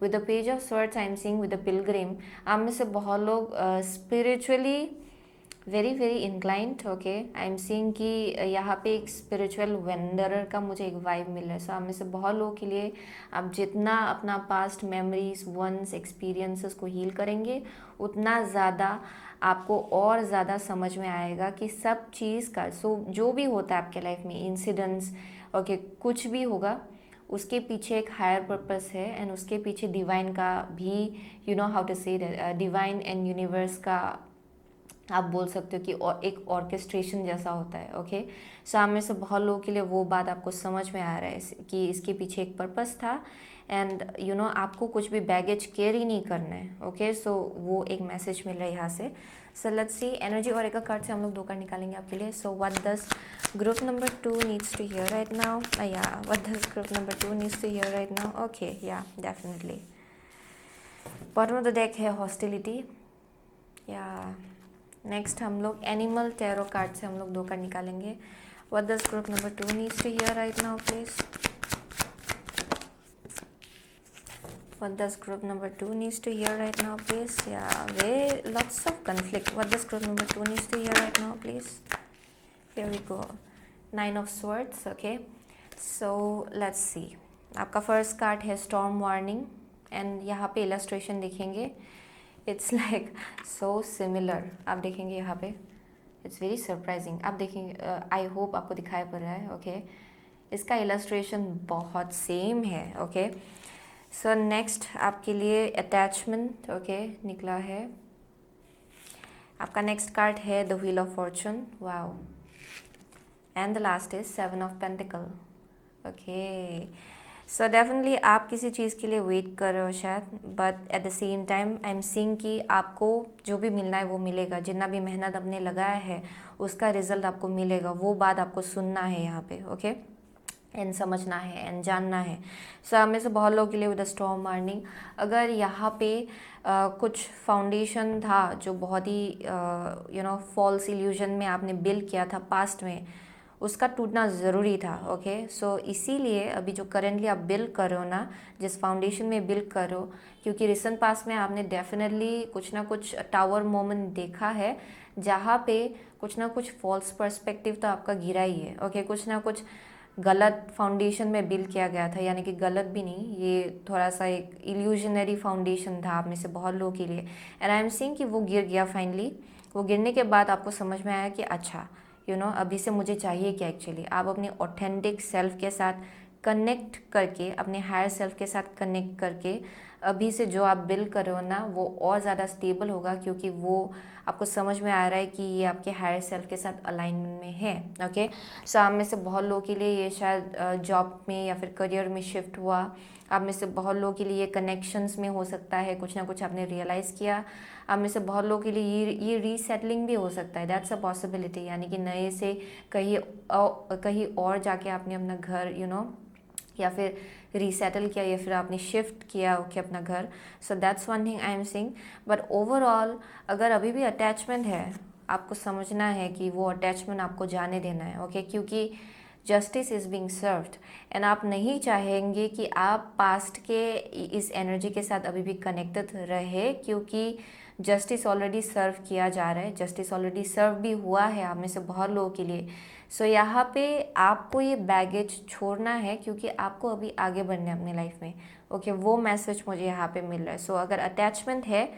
Speaker 1: with the page of swords I am seeing with the Pilgrim, आप में से बहुत लोग spiritually very inclined. Okay I am seeing कि यहाँ पे एक स्पिरिचुअल वेंडरर का मुझे एक वाइब मिल रहा है। सो आप में से बहुत लोगों के लिए आप जितना अपना पास्ट मेमोरीज वंस एक्सपीरियंसेस को हील करेंगे उतना ज़्यादा आपको और ज़्यादा समझ में आएगा कि सब चीज़ का जो भी होता है आपके लाइफ में इंसिडेंट्स ओके कुछ भी होगा उसके पीछे एक हायर पर्पस है एंड उसके पीछे डिवाइन का भी यू नो हाउ टू से डिवाइन एंड यूनिवर्स का आप बोल सकते हो कि एक ऑर्केस्ट्रेशन जैसा होता है। ओके सो आप में से बहुत लोगों के लिए वो बात आपको समझ में आ रहा है कि इसके पीछे एक पर्पस था एंड यू नो आपको कुछ भी बैगेज कैरी नहीं करना है। ओके सो वो एक मैसेज मिल रहा है यहाँ से। सो लेट्स सी एनर्जी और एक कार्ड से हम लोग 2 कार्ड निकालेंगे आपके लिए। So what does group number 2 needs to hear right now, या what does group number 2 needs to hear right now. Okay या definitely bottom of the deck है हॉस्टिलिटी। या नेक्स्ट हम लोग एनिमल टैरो कार्ड से हम लोग 2 कार्ड निकालेंगे। What does group number 2 needs to hear right now please. What does group number 2 needs to hear right now please? Yeah, very lots of conflict. What does group number 2 needs to hear right now please? Here we go. 9 of swords. Okay, so let's see. आपका first card है storm warning and यहाँ पे illustration देखेंगे it's like so similar. आप देखेंगे यहाँ पे it's very surprising. आप देखेंगे आई होप आपको दिखाई पड़ रहा है। ओके इसका इलस्ट्रेशन बहुत सेम है। ओके सो नेक्स्ट आपके लिए अटैचमेंट ओके निकला है। आपका नेक्स्ट कार्ड है the wheel of Fortune. Wow and the last is 7 of pentacle. Okay so definitely आप किसी चीज़ के लिए वेट कर रहे हो शायद, but at the same time I am seeing कि आपको जो भी मिलना है वो मिलेगा। जितना भी मेहनत आपने लगाया है उसका रिजल्ट आपको मिलेगा। वो बात आपको सुनना है यहाँ पे। ओके एंड समझना है एंड जानना है। सो आप में से बहुत लोगों के लिए विद द स्टॉर्म वार्निंग अगर यहाँ पे कुछ फाउंडेशन था जो बहुत ही यू नो फॉल्स इल्यूजन में आपने बिल्ड किया था पास्ट में, उसका टूटना ज़रूरी था। ओके सो इसीलिए अभी जो करेंटली आप बिल्ड कर रहे हो ना, जिस फाउंडेशन में बिल्ड कर रहे हो, क्योंकि रिसेंट पास्ट में आपने डेफिनेटली कुछ ना कुछ टावर मोमेंट देखा है जहाँ पे कुछ ना कुछ फॉल्स पर्सपेक्टिव तो आपका गिरा ही है। ओके कुछ ना कुछ गलत फाउंडेशन में बिल्ड किया गया था, यानी कि गलत भी नहीं, ये थोड़ा सा एक इल्यूजनरी फाउंडेशन था आप में से बहुत लोगों के लिए। एंड आई एम सीइंग कि वो गिर गया फाइनली। वो गिरने के बाद आपको समझ में आया कि अच्छा यू नो अभी से मुझे चाहिए क्या एक्चुअली। आप अपने ऑथेंटिक सेल्फ के साथ कनेक्ट करके, अपने हायर सेल्फ के साथ कनेक्ट करके अभी से जो आप बिल्ड कर रहे हो ना वो और ज़्यादा स्टेबल होगा, क्योंकि वो आपको समझ में आ रहा है कि ये आपके हायर सेल्फ के साथ अलाइनमेंट में है। ओके सो आप में से बहुत लोगों के लिए ये शायद जॉब में या फिर करियर में शिफ्ट हुआ। आप में से बहुत लोगों के लिए ये कनेक्शंस में हो सकता है, कुछ ना कुछ आपने रियलाइज़ किया। आप में से बहुत लोगों के लिए ये रीसेटलिंग भी हो सकता है, दैट्स अ पॉसिबिलिटी, यानी कि नए से कहीं और जाके आपने अपना घर यू नो या फिर रीसेटल किया या फिर आपने शिफ्ट किया ओके अपना घर। सो that's one thing I am seeing. But overall अगर अभी भी अटैचमेंट है, आपको समझना है कि वो अटैचमेंट आपको जाने देना है। ओके क्योंकि justice is being served and आप नहीं चाहेंगे कि आप पास्ट के इस एनर्जी के साथ अभी भी कनेक्टेड रहे, क्योंकि जस्टिस ऑलरेडी सर्व किया जा रहा है, जस्टिस ऑलरेडी सर्व भी हुआ है आप में से बहुत लोगों के लिए। सो यहाँ पे आपको ये बैगेज छोड़ना है, क्योंकि आपको अभी आगे बढ़ना है अपनी लाइफ में। ओके वो मैसेज मुझे यहाँ पे मिल रहा है। सो अगर अटैचमेंट है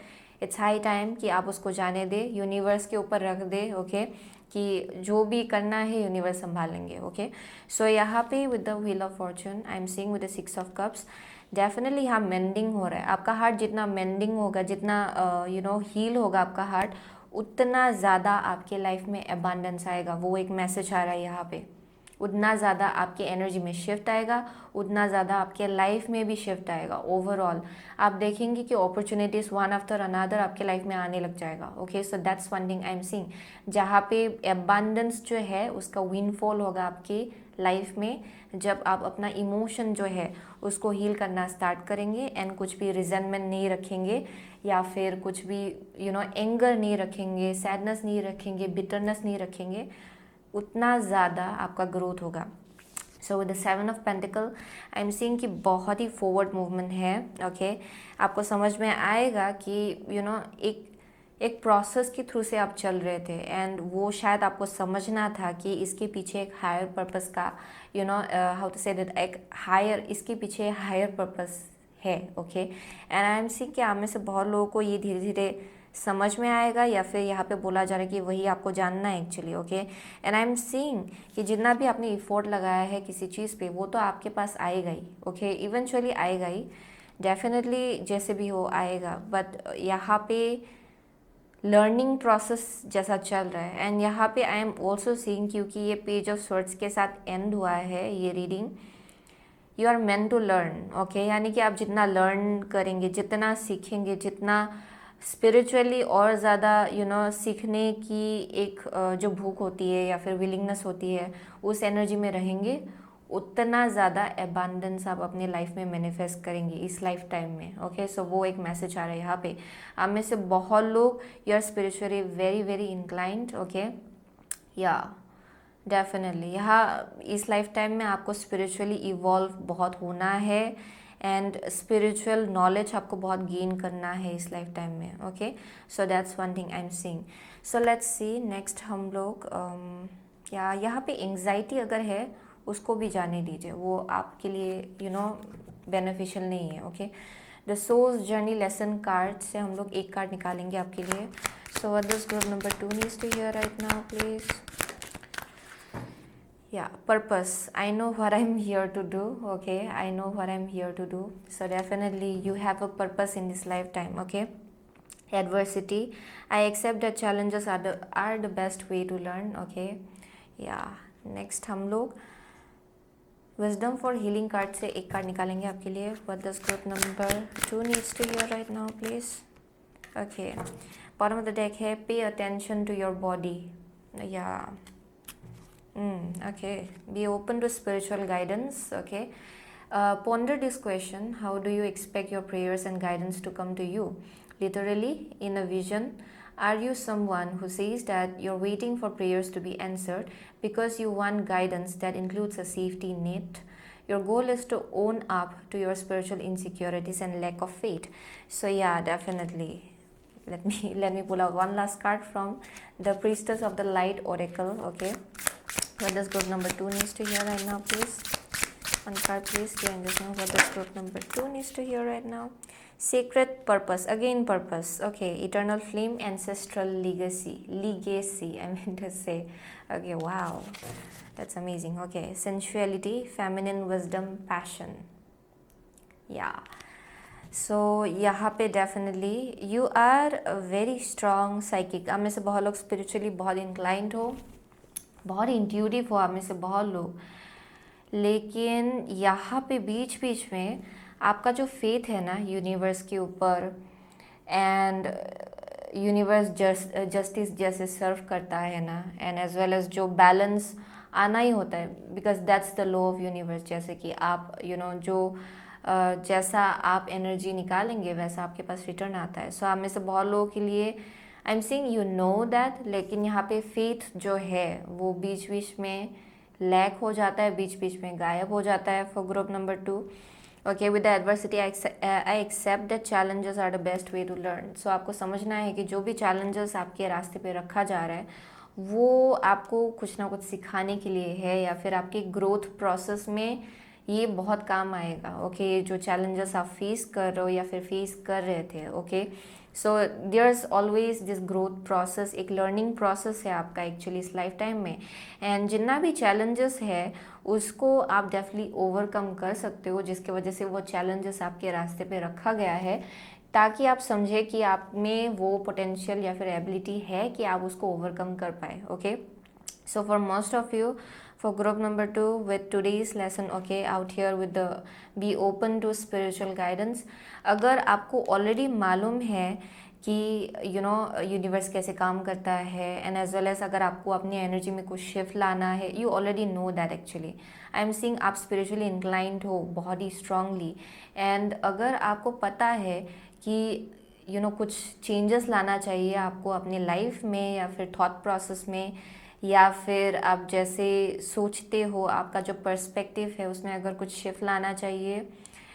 Speaker 1: इट्स हाई टाइम कि आप उसको जाने दे, यूनिवर्स के ऊपर रख दे। ओके कि जो भी करना है यूनिवर्स संभालेंगे। ओके सो यहाँ पे with the wheel of Fortune I am seeing with the 6 of cups definitely यहाँ मेंडिंग हो रहा है। आपका हार्ट जितना मेंडिंग होगा, जितना यू नो हील होगा आपका हार्ट, उतना ज़्यादा आपके लाइफ में अबांडेंस आएगा। वो एक मैसेज आ रहा है यहाँ पे। उतना ज़्यादा आपके एनर्जी में शिफ्ट आएगा, उतना ज़्यादा आपके लाइफ में भी शिफ्ट आएगा। ओवरऑल आप देखेंगे कि अपॉर्चुनिटीज़ वन आफ्टर अनदर आपके लाइफ में आने लग जाएगा। Okay so that's one thing I am seeing, जहाँ पे अबांडेंस जो है उसका विनफॉल होगा आपकी लाइफ में जब आप अपना इमोशन जो है उसको हील करना स्टार्ट करेंगे एंड कुछ भी रिजेंटमेंट नहीं रखेंगे या फिर कुछ भी एंगर नहीं रखेंगे, सैडनेस नहीं रखेंगे, बिटरनेस नहीं रखेंगे, उतना ज़्यादा आपका ग्रोथ होगा। So with the 7 of pentacle I am seeing कि बहुत ही फॉरवर्ड मूवमेंट है। ओके आपको समझ में आएगा कि एक प्रोसेस के थ्रू से आप चल रहे थे एंड वो शायद आपको समझना था कि इसके पीछे एक हायर पर्पस का हाउ टू से दैट, एक हायर, इसके पीछे हायर पर्पस है। Okay and I am see कि आप में से बहुत लोगों को ये धीरे धीरे समझ में आएगा या फिर यहाँ पे बोला जा रहा है कि वही आपको जानना है actually. Okay and I am seeing कि जितना भी आपने इफोर्ट लगाया है किसी चीज़ पे वो तो आपके पास आएगा ही। ओके इवेंचुअली आएगा ही, डेफिनेटली जैसे भी हो आएगा, बट यहाँ पे लर्निंग प्रोसेस जैसा चल रहा है। एंड यहाँ पे आई एम ऑल्सो सीइंग, क्योंकि ये पेज ऑफ स्वर्ड्स के साथ एंड हुआ है ये reading, you are meant to learn. Okay यानी कि आप जितना लर्न करेंगे, जितना सीखेंगे, जितना स्पिरिचुअली और ज़्यादा सीखने की एक जो भूख होती है या फिर विलिंगनेस होती है उस एनर्जी में रहेंगे, उतना ज़्यादा एबंडेंस आप अपनी लाइफ में मैनिफेस्ट करेंगे इस लाइफ टाइम में। ओके सो वो एक मैसेज आ रहा है यहाँ पे। आप में से बहुत लोग you are spiritually very very inclined. Okay या डेफिनेटली यहाँ इस लाइफ टाइम में आपको स्पिरिचुअली इवॉल्व बहुत होना है एंड स्पिरिचुअल नॉलेज आपको बहुत गेन करना है इस लाइफ टाइम में। Okay so that's one thing I am seeing. So let's C next हम लोग या यहाँ पे एंग्जाइटी अगर है उसको भी जाने दीजिए, वो आपके लिए बेनिफिशियल नहीं है। Okay the soul's journey lesson card से हम लोग एक कार्ड निकालेंगे आपके लिए। So what does group number 2 needs to hear right now please? Yeah, purpose. I know what I'm here to do. Okay, I know what I'm here to do. So definitely you have a purpose in this lifetime. Okay, adversity, I accept that challenges are the best way to learn. Okay, yeah, next हम लोग wisdom for healing card से एक card निकालेंगे आपके लिए। What does group number 2 needs to hear right now please? Okay, bottom of the deck है pay attention to your body. Yeah. Okay, be open to spiritual guidance. Okay, ponder this question: how do you expect your prayers and guidance to come to you? Literally, in a vision, are you someone who says that you're waiting for prayers to be answered because you want guidance that includes a safety net? Your goal is to own up to your spiritual insecurities and lack of faith. So yeah, definitely. Let me pull out one last card from the Priestess of the Light Oracle. Okay. What does group number 2 needs to hear right now, please? One card, please. Clear and just know what does group number 2 needs to hear right now. Sacred purpose. Again, purpose. Okay, eternal flame, ancestral legacy. Legacy, I mean to say. Okay, wow. That's amazing. Okay, sensuality, feminine wisdom, passion. Yeah. So यहाँ पे definitely you are very strong psychic. आप में से बहुत लोग spiritually बहुत inclined हो, बहुत इंट्यूटिव हो आप में से बहुत लोग, लेकिन यहाँ पे बीच बीच में आपका जो फेथ है ना यूनिवर्स के ऊपर, एंड यूनिवर्स जस्टिस जैसे सर्व करता है ना, एंड एज वेल एज जो बैलेंस आना ही होता है, because that's the law of universe. जैसे कि आप जो जैसा आप एनर्जी निकालेंगे वैसा आपके पास रिटर्न आता है। सो आप में से बहुत लोगों के लिए I am seeing you know that, लेकिन यहाँ पे फेथ जो है वो बीच बीच में लैक हो जाता है, बीच बीच में गायब हो जाता है for group number 2। Okay with the adversity I accept that challenges are the best way to learn. So आपको समझना है कि जो भी चैलेंजेस आपके रास्ते पे रखा जा रहा है वो आपको कुछ ना कुछ सिखाने के लिए है, या फिर आपके ग्रोथ प्रोसेस में ये बहुत काम आएगा। ओके जो चैलेंजेस आप फेस कर रहे हो या फिर फेस कर रहे थे। Okay so there is always this growth process, एक लर्निंग प्रोसेस है आपका एक्चुअली इस लाइफ टाइम में, एंड जितना भी चैलेंजेस है उसको आप डेफिनेटली ओवरकम कर सकते हो, जिसके वजह से वो चैलेंजेस आपके रास्ते पे रखा गया है ताकि आप समझे कि आप में वो पोटेंशियल या फिर एबिलिटी है कि आप उसको ओवरकम कर पाए। Okay so for most of you, for group number 2 with today's lesson, okay, out here with the be open to spiritual guidance, अगर आपको ऑलरेडी मालूम है कि यूनिवर्स कैसे काम करता है, एंड एज वेल एज अगर आपको अपनी एनर्जी में कुछ शिफ्ट लाना है, you already know that actually. I am seeing आप स्पिरिचुअली इंक्लाइंड हो बहुत ही स्ट्रांगली, एंड अगर आपको पता है कि कुछ चेंजेस लाना चाहिए आपको अपनी लाइफ में या फिर थॉट प्रोसेस में, या फिर आप जैसे सोचते हो आपका जो पर्सपेक्टिव है उसमें अगर कुछ शिफ्ट लाना चाहिए,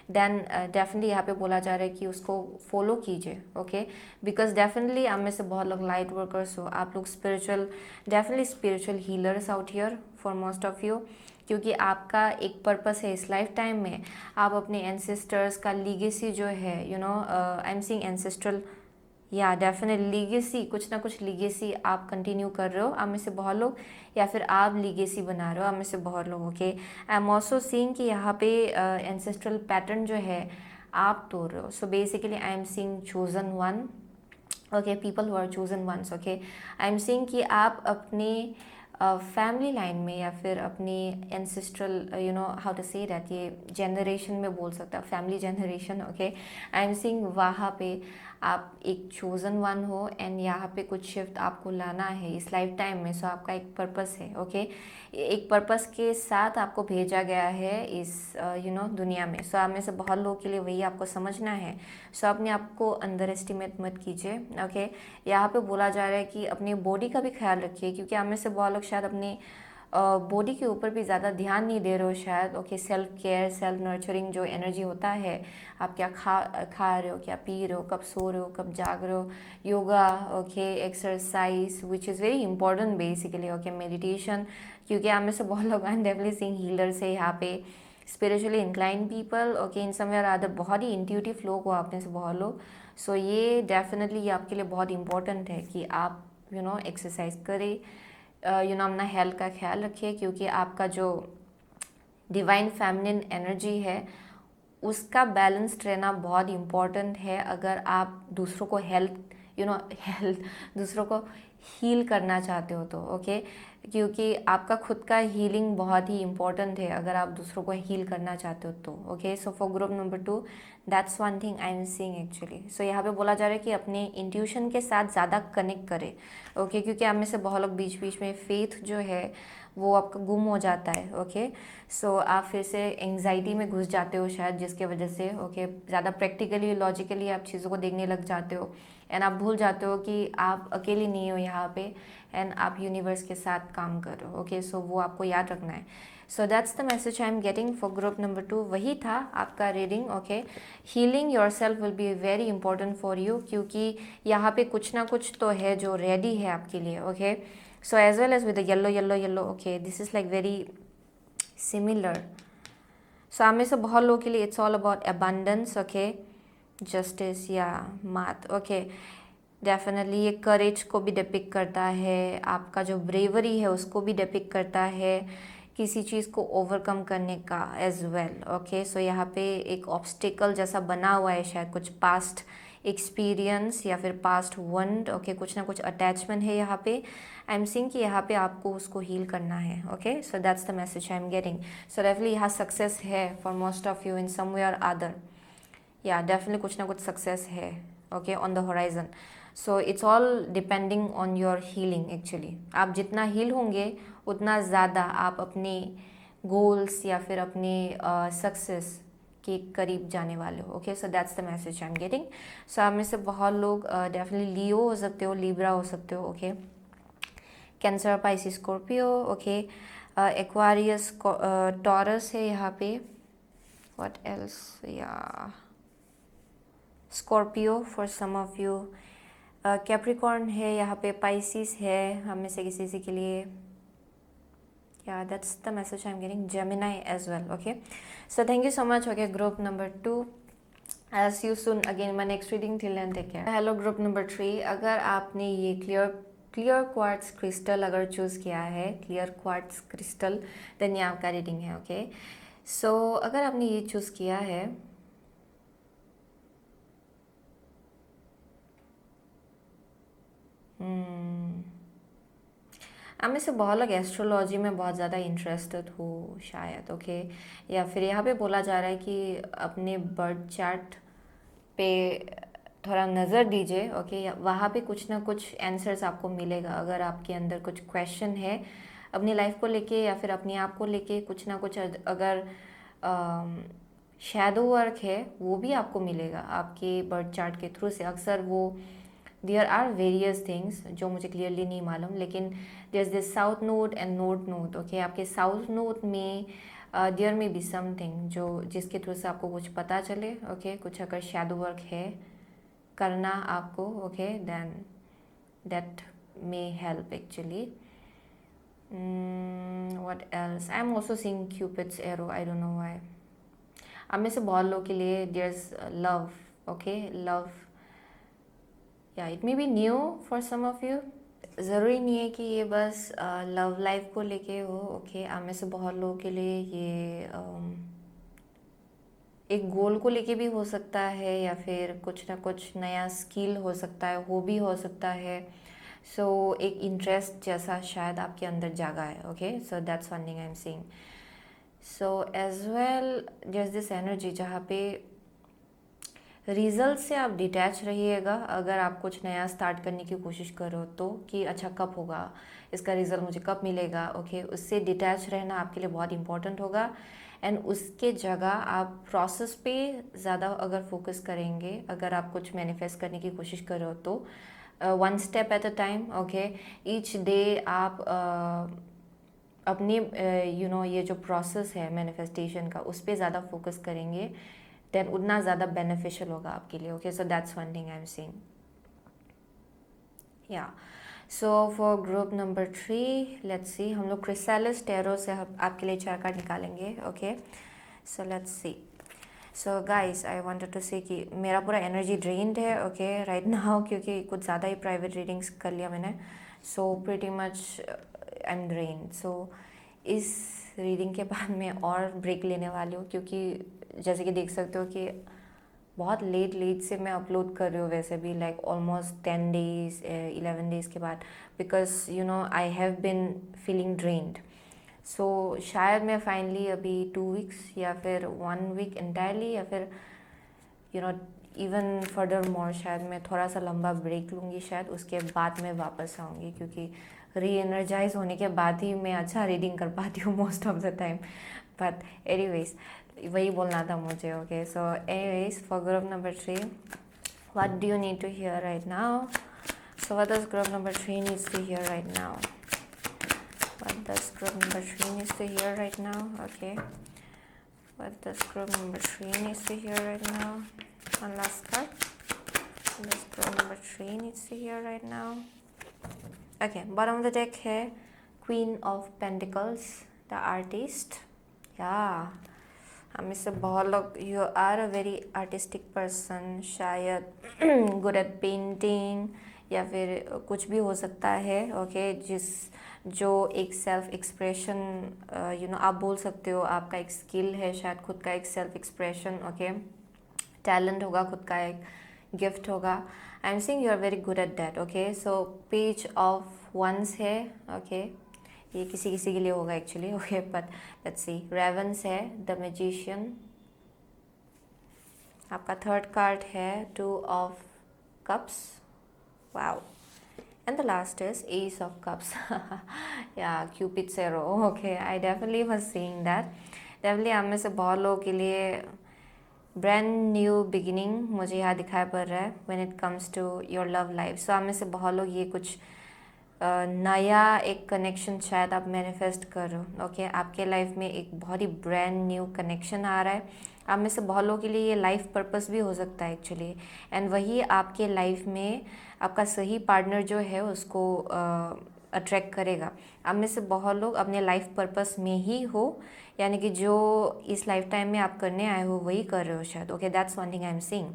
Speaker 1: देन डेफिनेटली यहाँ पे बोला जा रहा है कि उसको फॉलो कीजिए। ओके, बिकॉज डेफिनेटली आप में से बहुत लोग लाइट वर्कर्स हो, आप लोग spiritual, definitely spiritual healers out here for most of you, क्योंकि आपका एक पर्पस है इस लाइफ टाइम में। आप अपने एंसेस्टर्स का लीगेसी जो है, आई एम सीइंग एंसेस्ट्रल, या डेफिनेट लीगेसी, कुछ ना कुछ लीगेसी आप कंटिन्यू कर रहे हो, आप में से बहुत लोग, या फिर आप लीगेसी बना रहे हो, आप में से बहुत लोग। Okay, I am also seeing कि यहाँ पे एंसेस्ट्रल पैटर्न जो है आप तोड़ रहे हो। So basically I am seeing chosen one, okay, people who are chosen ones. Okay, I am seeing कि आप अपने फैमिली लाइन में या फिर अपनी ancestral, how to say that, ये जनरेशन में बोल सकता है, family generation. Okay, I am seeing वहाँ पे आप एक चोजन वन हो, एंड यहाँ पे कुछ शिफ्ट आपको लाना है इस लाइफ टाइम में। सो आपका एक पर्पस है। ओके, एक पर्पस के साथ आपको भेजा गया है इस दुनिया में। सो आप में से बहुत लोगों के लिए वही आपको समझना है। सो अपने आप को अंडर एस्टिमेट मत कीजिए। ओके, यहाँ पे बोला जा रहा है कि अपनी बॉडी का भी ख्याल रखिए, क्योंकि आप में से बहुत लोग शायद अपनी बॉडी के ऊपर भी ज़्यादा ध्यान नहीं दे रहे हो शायद। Okay, self care, self nurturing जो एनर्जी होता है, आप क्या खा रहे हो, क्या पी रहे हो, कब सो रहे हो, कब जाग रहे हो, yoga, okay, exercise which is very important basically. Okay, meditation, क्योंकि आप में से बहुत लोग, आई एम डेफिनेटली सीइंग हीलर्स है यहाँ पे, spiritually incline people. Okay, in some way or other बहुत ही इंट्यूटिव लोग हो आप में से बहुत लोग। सो ये डेफिनेटली आपके लिए बहुत इंपॉर्टेंट है कि आप एक्सरसाइज करें, अपना हेल्थ का ख्याल रखिए, क्योंकि आपका जो डिवाइन फेमिनिन एनर्जी है उसका बैलेंस्ड रहना बहुत इम्पॉर्टेंट है। अगर आप दूसरों को हेल्थ दूसरों को हील करना चाहते हो तो। ओके, क्योंकि आपका खुद का हीलिंग बहुत ही इम्पॉर्टेंट है अगर आप दूसरों को हील करना चाहते हो तो। Okay, so for group number 2 that's one thing I am seeing actually. So यहाँ पे बोला जा रहा है कि अपने इंट्यूशन के साथ ज़्यादा कनेक्ट करें। ओके, क्योंकि आप में से बहुत लोग बीच बीच में फेथ जो है वो आपका गुम हो जाता है। ओके, सो आप फिर से एंग्जाइटी में घुस जाते हो शायद, जिसके वजह से ओके ज़्यादा प्रैक्टिकली लॉजिकली आप चीज़ों को देखने लग जाते हो, एंड आप भूल जाते हो कि आप अकेली नहीं हो यहाँ पे, एंड आप यूनिवर्स के साथ काम कर रहे हो। ओके, सो वो आपको याद रखना है। So that's the message I am getting for group number 2। वही था आपका reading. Okay, healing your self will be very important for you, क्योंकि यहाँ पे कुछ ना कुछ तो है जो रेडी है आपके लिए। Okay, so as well as with the yellow, okay, this is like very similar. So आप में से बहुत लोगों के लिए it's all about abundance, okay, justice या math। okay, डेफिनेटली ये करेज को भी डिपिक्ट करता है, आपका जो ब्रेवरी है उसको भी डिपिक्ट करता है, किसी चीज़ को ओवरकम करने का एज वेल। ओके, सो यहाँ पे एक ऑब्स्टिकल जैसा बना हुआ है, शायद कुछ पास्ट एक्सपीरियंस या फिर पास्ट वंड। ओके, कुछ ना कुछ अटैचमेंट है यहाँ पे। आई एम सीइंग कि यहाँ पे आपको उसको हील करना है। Okay, so that's the message I am getting. So definitely यहाँ सक्सेस है for most of you in some way or other. या डेफिनेटली कुछ ना कुछ सक्सेस है okay on the horizon. So it's all depending on your healing actually. आप जितना हील होंगे उतना ज़्यादा आप अपने गोल्स या फिर अपने सक्सेस के करीब जाने वाले हो। Okay, so that's the message I am getting. So आप में से बहुत लोग डेफिनेटली लियो हो सकते हो, लिब्रा हो सकते हो। Okay, Cancer, Pisces, Scorpio. Okay, Aquarius, Taurus है यहाँ पे। व्हाट एल्स, या Scorpio for some of you. Capricorn है यहाँ पे, पाइसिस है हम में से किसी के लिए। Yeah, that's the message I'm getting. Gemini as well. Okay, so thank you so much. Okay, group number 2. I'll see you soon again in my next reading. Till then, take care. Hello group number 3. अगर आपने ये clear quartz crystal अगर choose किया है, clear quartz crystal, then ये आपका reading है। Okay, so अगर आपने ये चूज़ किया है, आप में से बहुत लोग एस्ट्रोलॉजी में बहुत ज़्यादा इंटरेस्टेड हो शायद। ओके, या फिर यहाँ पे बोला जा रहा है कि अपने बर्थ चार्ट पे थोड़ा नज़र दीजिए, ओके। वहाँ पे कुछ ना कुछ आंसर्स आपको मिलेगा। अगर आपके अंदर कुछ क्वेश्चन है अपनी लाइफ को लेके या फिर अपने आप को लेके, कुछ ना कुछ अगर शैडो वर्क है, वो भी आपको मिलेगा आपके बर्थ चार्ट के थ्रू से। अक्सर वो देयर आर वेरियस थिंग्स जो मुझे क्लियरली नहीं मालूम, लेकिन there is this south node and north node, okay. आपके साउथ नोड में देयर में बी समथिंग जो जिसके थ्रू से आपको कुछ पता चले, ओके। कुछ अगर शैडो वर्क है करना आपको, okay, then that may help actually. What else, I am also seeing Cupid's arrow, I don't know why. आप में से बहुत लोगों के लिए there is love, okay, love, या it may be new for some of you. ज़रूरी नहीं है कि ये बस लव लाइफ को लेके हो, ओके। आप में से बहुत लोगों के लिए ये एक गोल को लेके भी हो सकता है, या फिर कुछ ना कुछ नया स्किल हो सकता है, हॉबी हो सकता है। सो एक इंटरेस्ट जैसा शायद आपके अंदर जागा है, okay. So that's one thing I am seeing. So as well just this energy जहाँ पे रिजल्ट से आप डिटैच रहिएगा। अगर आप कुछ नया स्टार्ट करने की कोशिश करो तो, कि अच्छा कब होगा, इसका रिजल्ट मुझे कब मिलेगा, ओके, उससे डिटैच रहना आपके लिए बहुत इंपॉर्टेंट होगा। एंड उसके जगह आप प्रोसेस पे ज़्यादा अगर फोकस करेंगे, अगर आप कुछ मैनिफेस्ट करने की कोशिश करो तो one step at a time, okay. Each day आप अपने यू नो ये जो प्रोसेस है मैनिफेस्टेशन का, उस पर ज़्यादा फोकस करेंगे, देन उतना ज़्यादा बेनिफिशियल होगा आपके लिए, okay. So that's one thing I am seeing, या। So for group number 3, let's see, हम लोग क्रिस्टैलिस टैरो से आपके लिए 4 कार्ड निकालेंगे, okay. So let's see. So guys, I wanted to say कि मेरा पूरा एनर्जी ड्रेन्ड है, ओके, राइट नाउ, क्योंकि कुछ ज़्यादा ही प्राइवेट रीडिंग्स कर लिया मैंने। So pretty much I am drained. So इस रीडिंग के बाद मैं और ब्रेक लेने वाली हूँ, क्योंकि जैसे कि देख सकते हो कि बहुत लेट से मैं अपलोड कर रही हूँ, वैसे भी लाइक ऑलमोस्ट 10 डेज 11 डेज़ के बाद, because you know I have been feeling drained. So शायद मैं फाइनली अभी 2 वीक्स या फिर 1 वीक इंटायरली, या फिर you know even further more, शायद मैं थोड़ा सा लंबा ब्रेक लूँगी, शायद उसके बाद मैं वापस आऊँगी, क्योंकि री एनर्जाइज होने के बाद ही मैं अच्छा रीडिंग कर पाती हूँ most of the time. But anyways, वही बोलना था मुझे, okay. So anyways, for group number 3, what do you need to hear right now? So what does group number 3 needs to hear right now? What does group number 3 needs to hear right now? Okay. What does group number 3 needs to hear right now? One last card. What does group number 3 needs to hear right now? Okay. Bottom of the deck है Queen of Pentacles, the artist. Yeah. हम इससे बहुत लोग, you are a very artistic person, शायद good at painting या फिर कुछ भी हो सकता है, ओके। जो एक सेल्फ एक्सप्रेशन, यू नो, आप बोल सकते हो, आपका एक स्किल है शायद, खुद का एक सेल्फ एक्सप्रेशन, ओके, टैलेंट होगा, खुद का एक गिफ्ट होगा। I am seeing you are very good at that, okay. So page of wands है, ओके, ये किसी किसी के लिए होगा actually, okay, but let's see. Ravens है, द मैजिशियन, आपका थर्ड कार्ड है 2 of cups, wow, and the last is Ace of Cups. Yeah, Cupid's arrow, okay, I definitely was seeing that. Definitely आप में से बहुत लोगों के लिए ब्रांड न्यू बिगिनिंग मुझे यहाँ दिखाई पड़ रहा है when it comes to your love life. So आप में से बहुत लोग ये कुछ नया एक कनेक्शन शायद आप मैनिफेस्ट कर रहे हो, ओके। आपके लाइफ में एक बहुत ही ब्रांड न्यू कनेक्शन आ रहा है। आप में से बहुत लोगों के लिए ये लाइफ पर्पस भी हो सकता है एक्चुअली, एंड वही आपके लाइफ में आपका सही पार्टनर जो है उसको अट्रैक्ट करेगा। आप में से बहुत लोग अपने लाइफ पर्पस में ही हो, यानी कि जो इस लाइफ टाइम में आप करने आए हो वही कर रहे हो शायद, okay. That's one thing I am seeing,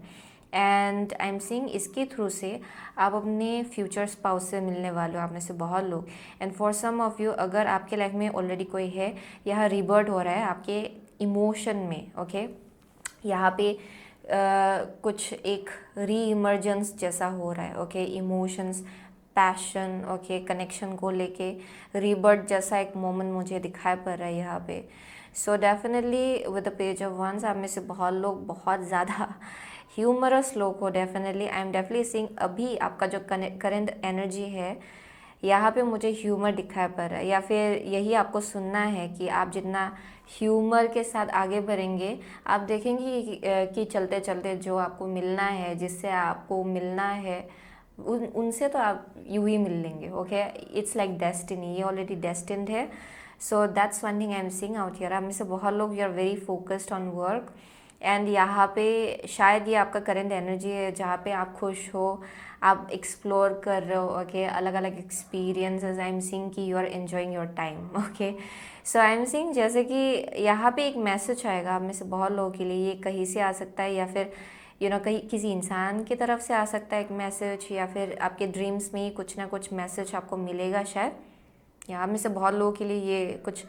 Speaker 1: and I am seeing इसके थ्रू से आप अपने फ्यूचर स्पाउस से मिलने वाले हो, आप में से बहुत लोग। And for some of you, अगर आपके लाइफ में ऑलरेडी कोई है, यहाँ रिबर्थ हो रहा है आपके इमोशन में, ओके। यहाँ पे कुछ एक री इमर्जेंस जैसा हो रहा है, okay. Emotions, passion, okay, connection को लेके रीबर्थ जैसा एक मोमेंट मुझे दिखाई पड़ रहा है यहाँ पे। So definitely with the page of wands, आप में से बहुत लोग बहुत ज़्यादा ह्यूमरस लोग हो definitely, I am definitely seeing अभी आपका जो करंट एनर्जी है यहाँ पे मुझे ह्यूमर दिखाई पड़ रहा है, या फिर यही आपको सुनना है कि आप जितना ह्यूमर के साथ आगे बढ़ेंगे आप देखेंगे कि चलते चलते जो आपको मिलना है, जिससे आपको मिलना है, उनसे तो आप यूं ही मिल लेंगे। ओके, इट्स लाइक डेस्टिनी, ये ऑलरेडी डेस्टिन्ड है। So that's one thing I am seeing out here. आप में से बहुत लोग you are very focused on work, and यहाँ पे शायद ये आपका करंट एनर्जी है जहाँ पे आप खुश हो, आप एक्सप्लोर कर रहे हो। ओके, अलग अलग एक्सपीरियंसेस, आई एम सीइंग कि you are enjoying your time. Okay, so I am seeing जैसे कि यहाँ पे एक मैसेज आएगा आप में से बहुत लोगों के लिए, ये कहीं से आ सकता है, या फिर कहीं किसी इंसान की तरफ से आ सकता है एक मैसेज, या फिर आपके ड्रीम्स में ही कुछ ना कुछ मैसेज आपको मिलेगा शायद। यहाँ में से बहुत लोगों के लिए ये कुछ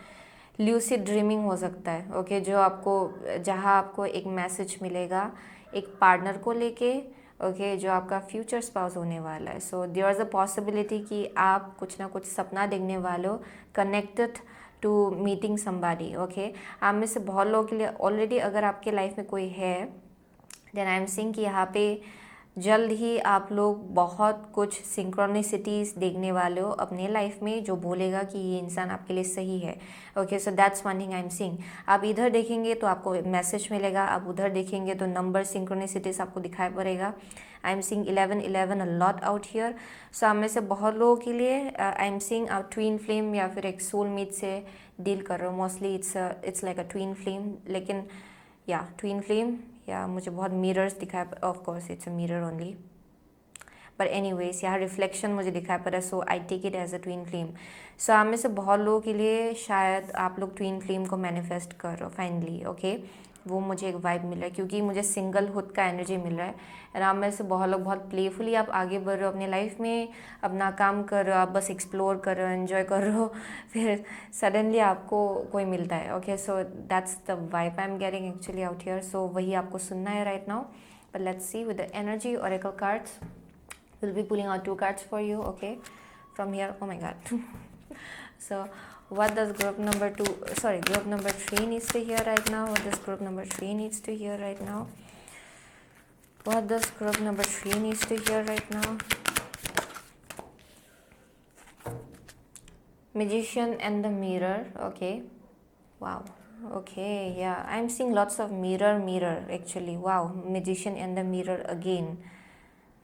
Speaker 1: ल्यूसिड ड्रीमिंग हो सकता है। ओके, जो आपको जहाँ आपको एक मैसेज मिलेगा एक पार्टनर को लेके, ओके, जो आपका फ्यूचर स्पाउस होने वाला है। So there is a possibility कि आप कुछ ना कुछ सपना देखने वाले हो connected to meeting somebody. Okay, आप में से बहुत लोगों के लिए ऑलरेडी अगर आपके लाइफ में कोई है, देन आई एम सीइंग कि यहाँ पे जल्द ही आप लोग बहुत कुछ सिंक्रोनिसिटीज़ देखने वाले हो अपने लाइफ में, जो बोलेगा कि ये इंसान आपके लिए सही है। Okay, so that's one thing I am seeing. आप इधर देखेंगे तो आपको मैसेज मिलेगा, आप उधर देखेंगे तो नंबर सिंक्रोनिसिटीज़ आपको दिखाई पड़ेगा। I am seeing 11 a lot out here. So आप में से बहुत लोगों के लिए आई एम सीइंग आप ट्विन फ्लेम या फिर एक सोलमेट से डील कर रहे हो। Mostly it's like a twin flame, लेकिन या ट्विन फ्लेम, या मुझे बहुत मिरर्स दिखाया, of course it's a mirror only, but anyways यहाँ रिफ्लेक्शन मुझे दिखाई पड़ा, so I take it as a twin flame. सो आप में से बहुत लोगों के लिए शायद आप लोग ट्विन फ्लेम को मैनिफेस्ट कर रहे हो फाइनली। ओके, वो मुझे एक वाइब मिल रहा है क्योंकि मुझे सिंगलहुड का एनर्जी मिल रहा है। एंड आप में से बहुत लोग बहुत प्लेफुली आप आगे बढ़ रहे हो अपने लाइफ में, अपना काम कर रहे हो, आप बस एक्सप्लोर कर रहे हो, एन्जॉय कर रहे हो, फिर सडनली आपको कोई मिलता है। Okay, so that's the vibe I am getting actually out here. So वही आपको सुनना है right now. But let's see with the energy oracle cards, we'll be pulling out 2 cards for you, okay, from here. Oh my god. So what does group number 3 needs to hear right now? What does group number 3 needs to hear right now? What does group number 3 needs to hear right now? Magician and the mirror. Okay, wow. Okay, yeah, I'm seeing lots of mirror actually. Wow, magician and the mirror again.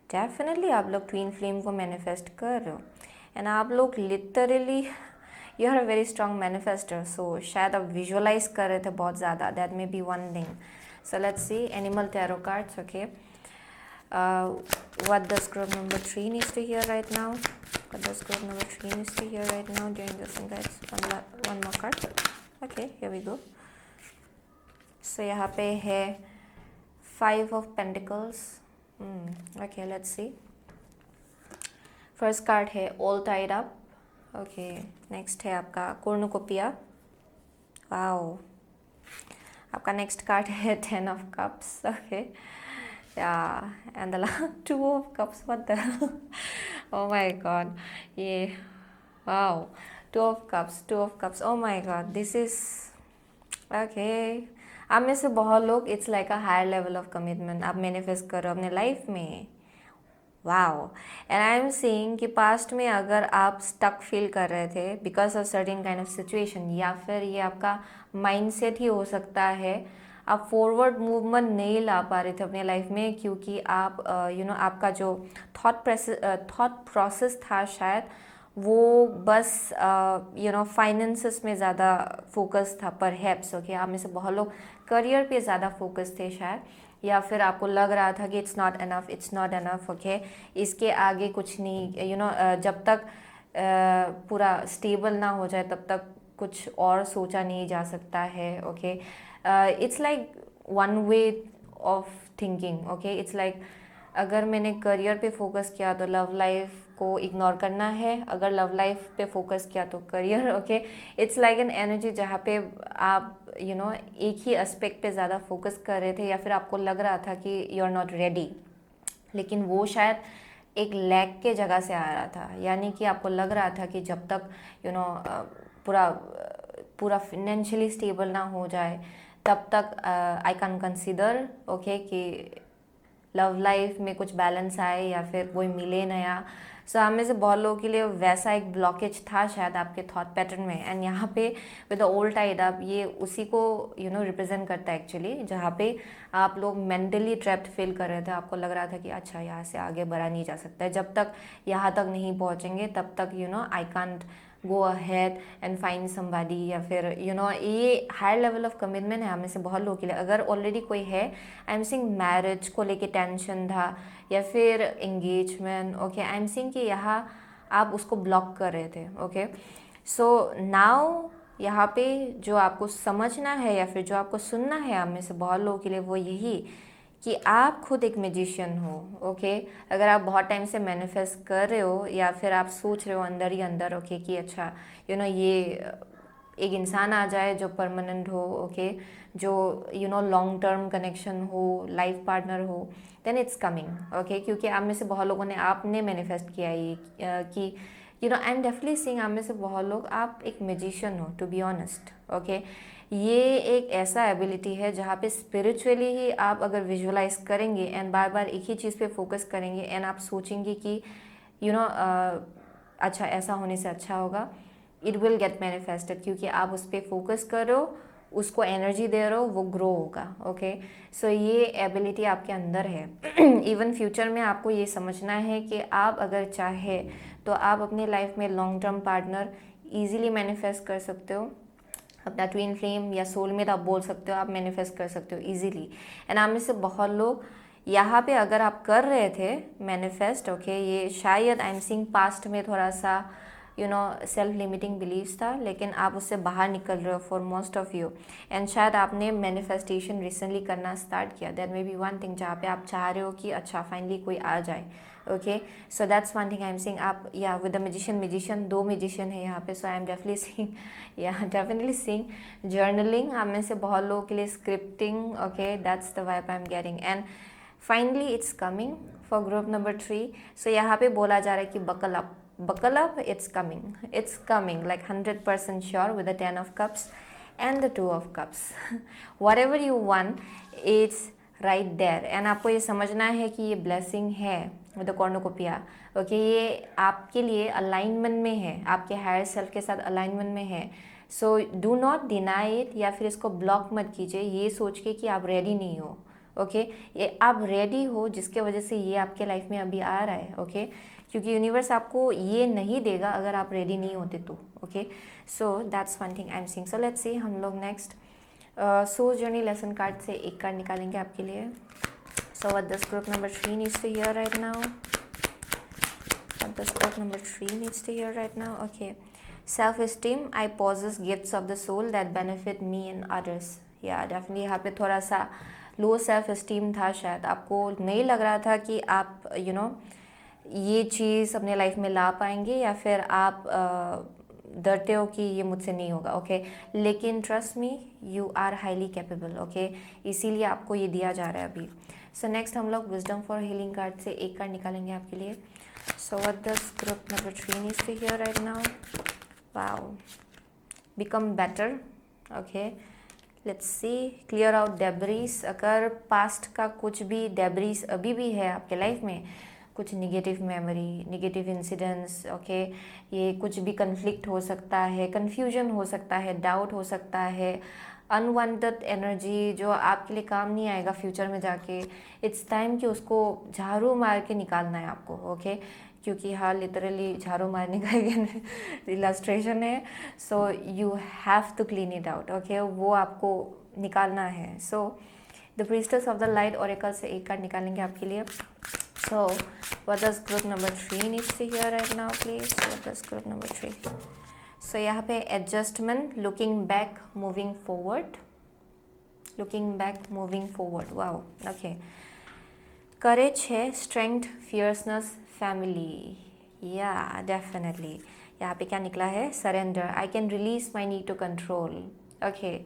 Speaker 1: Definitely आप लोग twin flame को manifest कर रहे हो, and आप लोग literally you are a very strong manifester. So शायद आप विजुअलाइज कर रहे थे बहुत ज़्यादा, that may be one thing. So let's see animal tarot cards. Okay, what does group number 3 needs to hear right now? What does group number 3 needs to hear right now during this guides? One more card. Okay, here we go. So यहाँ पे है 5 of pentacles. Okay, let's see. First card है all tied up. Okay, next है आपका cornucopia. Wow, आपका next card है 10 of cups. Okay, या and the 2 of cups. What the oh my god, ये wow, 2 of cups. Oh my god, this is okay. आप में से बहुत लोग it's like a higher level of commitment आप मैनिफेस्ट कर रहे हो अपने लाइफ में। Wow, and I am seeing कि पास्ट में अगर आप स्टक फील कर रहे थे because of certain kind of situation, या फिर ये आपका माइंडसेट ही हो सकता है, आप फॉरवर्ड मूवमेंट नहीं ला पा रहे थे अपने लाइफ में क्योंकि आप आपका जो थॉट प्रोसेस था शायद वो बस फाइनेंसेस में ज़्यादा फोकस था परहैप्स। ओके, आप में से बहुत लोग करियर पे ज़्यादा फोकस थे शायद, या फिर आपको लग रहा था कि इट्स नॉट एनफ। ओके, इसके आगे कुछ नहीं, जब तक पूरा स्टेबल ना हो जाए तब तक कुछ और सोचा नहीं जा सकता है। Okay, it's like one way of thinking. Okay, it's like अगर मैंने करियर पे फोकस किया तो लव लाइफ को इग्नोर करना है, अगर लव लाइफ पे फोकस किया तो career. Okay, it's like an energy जहाँ पे आप एक ही एस्पेक्ट पे ज़्यादा फोकस कर रहे थे, या फिर आपको लग रहा था कि यू आर नॉट रेडी, लेकिन वो शायद एक लैक के जगह से आ रहा था। यानी कि आपको लग रहा था कि जब तक पूरा फाइनेंशियली स्टेबल ना हो जाए तब तक आई कैन कंसिडर ओके कि लव लाइफ में कुछ बैलेंस आए या फिर कोई मिले नया। सो हम में से बहुत लोगों के लिए वैसा एक ब्लॉकेज था शायद आपके थॉट पैटर्न में, एंड यहाँ पे with the old tied up ये उसी को रिप्रेजेंट करता है एक्चुअली, जहाँ पे आप लोग मेंटली ट्रैप्ड फील कर रहे थे। आपको लग रहा था कि अच्छा यहाँ से आगे बढ़ा नहीं जा सकता है, जब तक यहाँ तक नहीं पहुँचेंगे तब तक I can't go ahead and find somebody, या फिर ये हायर लेवल ऑफ कमिटमेंट है हमें से बहुत लोगों के लिए। अगर ऑलरेडी कोई है, आई एम सीइंग मैरिज को लेके टेंशन था या फिर engagement, okay, I am seeing कि यहाँ आप उसको ब्लॉक कर रहे थे, ओके। सो नाउ यहाँ पे जो आपको समझना है या फिर जो आपको सुनना है हम में से बहुत लोगों के लिए, वो यही कि आप खुद एक मैजिशियन हो, ओके। अगर आप बहुत टाइम से मैनिफेस्ट कर रहे हो या फिर आप सोच रहे हो अंदर ही अंदर, ओके, कि अच्छा ये एक इंसान आ जाए जो परमानेंट हो, ओके, जो लॉन्ग टर्म कनेक्शन हो, लाइफ पार्टनर हो, देन इट्स कमिंग, ओके। क्योंकि आप में से बहुत लोगों ने आपने मैनिफेस्ट किया ये कि आई एम डेफिनेटली सीइंग आप में से बहुत लोग आप एक मैजिशियन हो, टू बी ऑनेस्ट, ओके। ये एक ऐसा एबिलिटी है जहाँ पे स्पिरिचुअली ही आप अगर विजुअलाइज करेंगे एंड बार बार एक ही चीज़ पे फोकस करेंगे एंड आप सोचेंगे कि अच्छा ऐसा होने से अच्छा होगा, इट विल गेट मैनिफेस्टेड, क्योंकि आप उस पर फोकस कर रहे हो, उसको एनर्जी दे रहे हो, वो ग्रो होगा, ओके। सो ये एबिलिटी आपके अंदर है। इवन फ्यूचर में आपको ये समझना है कि आप अगर चाहे तो आप अपनी लाइफ में long term partner easily manifest कर सकते हो। अपना ट्विन फ्लेम या सोलमेट आप बोल सकते हो, आप मैनिफेस्ट कर सकते हो इजीली। एंड आप में से बहुत लोग यहाँ पे अगर आप कर रहे थे मैनिफेस्ट, ओके, ये शायद आई एम सीइंग पास्ट में थोड़ा सा सेल्फ लिमिटिंग बिलीव्स था, लेकिन आप उससे बाहर निकल रहे हो for most of you, and शायद आपने मैनिफेस्टेशन रिसेंटली करना स्टार्ट किया। That may be one thing जहाँ पे आप चाह रहे हो कि अच्छा फाइनली कोई आ जाए, okay. So that's one thing I am seeing. आप या विद द मैजिशियन दो मैजिशियन है यहाँ पे, सो आई एम डेफिनेटली सीइंग, या डेफिनेटली सीइंग जर्नलिंग, हम में से बहुत लोगों के लिए scripting, okay, that's the vibe I am getting. And finally it's coming for group number 3। सो यहाँ पे बोला जा रहा है कि buckle up, it's coming like 100% sure with the 10 of cups and the 2 of cups. Whatever you want, it's right there. And आपको ये समझना है कि ये blessing है with the cornucopia, ओके, ये आपके लिए अलाइनमेंट में है, आपके हायर सेल्फ के साथ अलाइनमेंट में है। सो डू नॉट डिनाई इट, या फिर इसको ब्लॉक मत कीजिए ये सोच के कि आप रेडी नहीं हो, ओके। ये आप रेडी हो जिसके वजह से ये आपके लाइफ में अभी आ रहा है, ओके। क्योंकि यूनिवर्स आपको ये नहीं देगा अगर आप रेडी नहीं होते तो, okay. So that's one thing I am seeing. So let's see, हम लोग next soul journey lesson card से एक कार्ड निकालेंगे आपके लिए। So what this group number 3 needs to hear right now, what does group number 3 needs to hear right now? Okay, self-esteem, I possess gifts of the soul that benefit me and others. Yeah, definitely यहाँ पे थोड़ा सा low self esteem था, शायद आपको नहीं लग रहा था कि आप ये चीज़ अपने लाइफ में ला पाएंगे, या फिर आप डरते हो कि ये मुझसे नहीं होगा, ओके। लेकिन trust me, you are highly capable, okay, इसीलिए आपको ये दिया जा रहा है अभी। सो नेक्स्ट हम लोग विजडम फॉर हीलिंग कार्ड से एक कार्ड निकालेंगे आपके लिए। So what does group number 3 needs to hear right now? Wow, become better, okay, let's see, clear out debris. अगर पास्ट का कुछ भी डेब्रीज अभी भी है आपके लाइफ में, कुछ negative memory, negative incidents, okay, ये कुछ भी कन्फ्लिक्ट हो सकता है, कन्फ्यूजन हो सकता है, डाउट हो सकता है, अनवांटेड एनर्जी जो आपके लिए काम नहीं आएगा फ्यूचर में जाके, इट्स टाइम कि उसको झाड़ू मार के निकालना है आपको, ओके। क्योंकि हाँ, लिटरली झाड़ू मारने का एक इलस्ट्रेशन है। So you have to clean it out, okay, वो आपको निकालना है। So the priestess of the light oracle से एक कार्ड निकालेंगे आपके लिए। So, what does group number 3 needs to hear right now, please? What does group number 3? So, यहाँ पे adjustment, looking back, moving forward. Looking back, moving forward. Wow. Okay. Courage है, strength, fierceness, family. Yeah, definitely. यहाँ पे क्या निकला है? Surrender. I can release my need to control. Okay.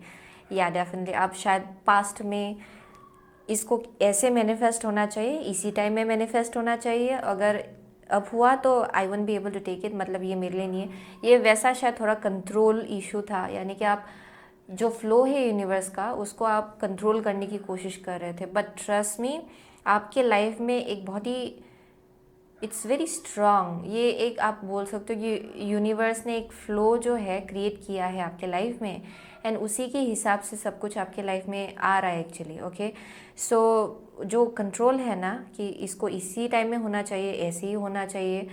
Speaker 1: Yeah, definitely. आप शायद past में इसको ऐसे मैनिफेस्ट होना चाहिए, इसी टाइम में मैनिफेस्ट होना चाहिए। अगर अब हुआ तो I won't be able to take it, मतलब ये मेरे लिए नहीं है। ये वैसा शायद थोड़ा कंट्रोल इशू था, यानी कि आप जो फ्लो है यूनिवर्स का उसको आप कंट्रोल करने की कोशिश कर रहे थे। बट ट्रस्ट मी, आपके लाइफ में एक बहुत ही इट्स वेरी स्ट्रांग, ये एक आप बोल सकते हो कि यूनिवर्स ने एक फ्लो जो है क्रिएट किया है आपके लाइफ में, एंड उसी के हिसाब से सब कुछ आपके लाइफ में आ रहा है एक्चुअली। ओके, सो जो कंट्रोल है ना कि इसको इसी टाइम में होना चाहिए, ऐसे ही होना चाहिए,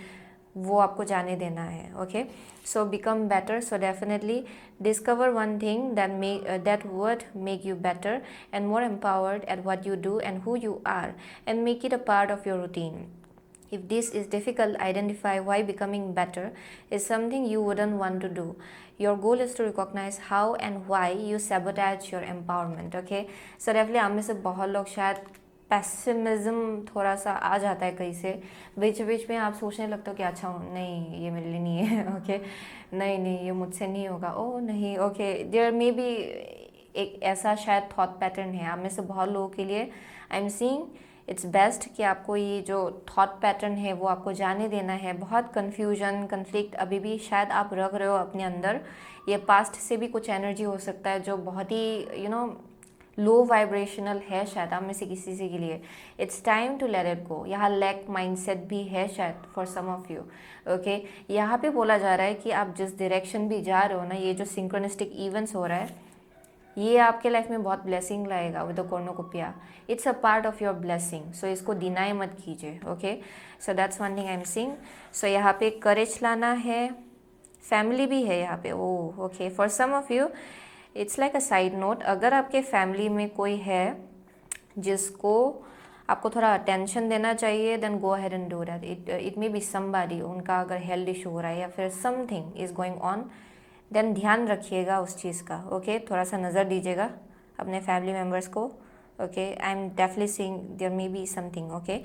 Speaker 1: वो आपको जाने देना है। Okay, so become better, so definitely discover one thing that would make you better and more empowered at what you do and who you are, and make it a part of your routine. If this is difficult, identify why becoming better is something you wouldn't want to do. Your goal is to recognize how and why you sabotage your empowerment. Okay, so definitely आप में से बहुत लोग शायद pessimism थोड़ा सा आ जाता है कहीं से, बीच बीच में आप सोचने लगते हो कि अच्छा नहीं ये मेरे लिए नहीं है, ओके नहीं नहीं ये मुझसे नहीं होगा, ओह नहीं, ओके देयर मे बी एक ऐसा शायद थॉट पैटर्न है आप में से बहुत लोगों के लिए। I am seeing it's best कि आपको ये जो थॉट पैटर्न है वो आपको जाने देना है। बहुत कन्फ्यूजन, कन्फ्लिक्ट अभी भी शायद आप रख रहे हो अपने अंदर, ये पास्ट से भी कुछ एनर्जी हो सकता है जो बहुत ही लो वाइब्रेशनल है शायद आप में से किसी से के लिए। It's time to let it go. यहाँ लैक माइंडसेट भी है शायद for some of you. Okay, यहाँ पे बोला जा रहा है कि आप जिस डायरेक्शन भी जा रहे हो ना, ये जो सिंक्रोनिस्टिक इवेंट्स हो रहा है ये आपके लाइफ में बहुत ब्लेसिंग लाएगा with the cornucopia. It's a part of your blessing, so इसको डिनाई मत कीजिए। Okay, so that's one thing I am seeing. So यहाँ पे करेज लाना है, फैमिली भी है यहाँ पे। Oh okay, for some of you it's like a side note, अगर आपके फैमिली में कोई है जिसको आपको थोड़ा अटेंशन देना चाहिए, then go ahead and do that. It may be somebody, उनका अगर हेल्थ इशू हो रहा है या फिर something is going on, then ध्यान रखिएगा उस चीज़ का। ओके, थोड़ा सा नज़र दीजिएगा अपने फैमिली मेम्बर्स को। Okay, I am definitely seeing there may be something, okay,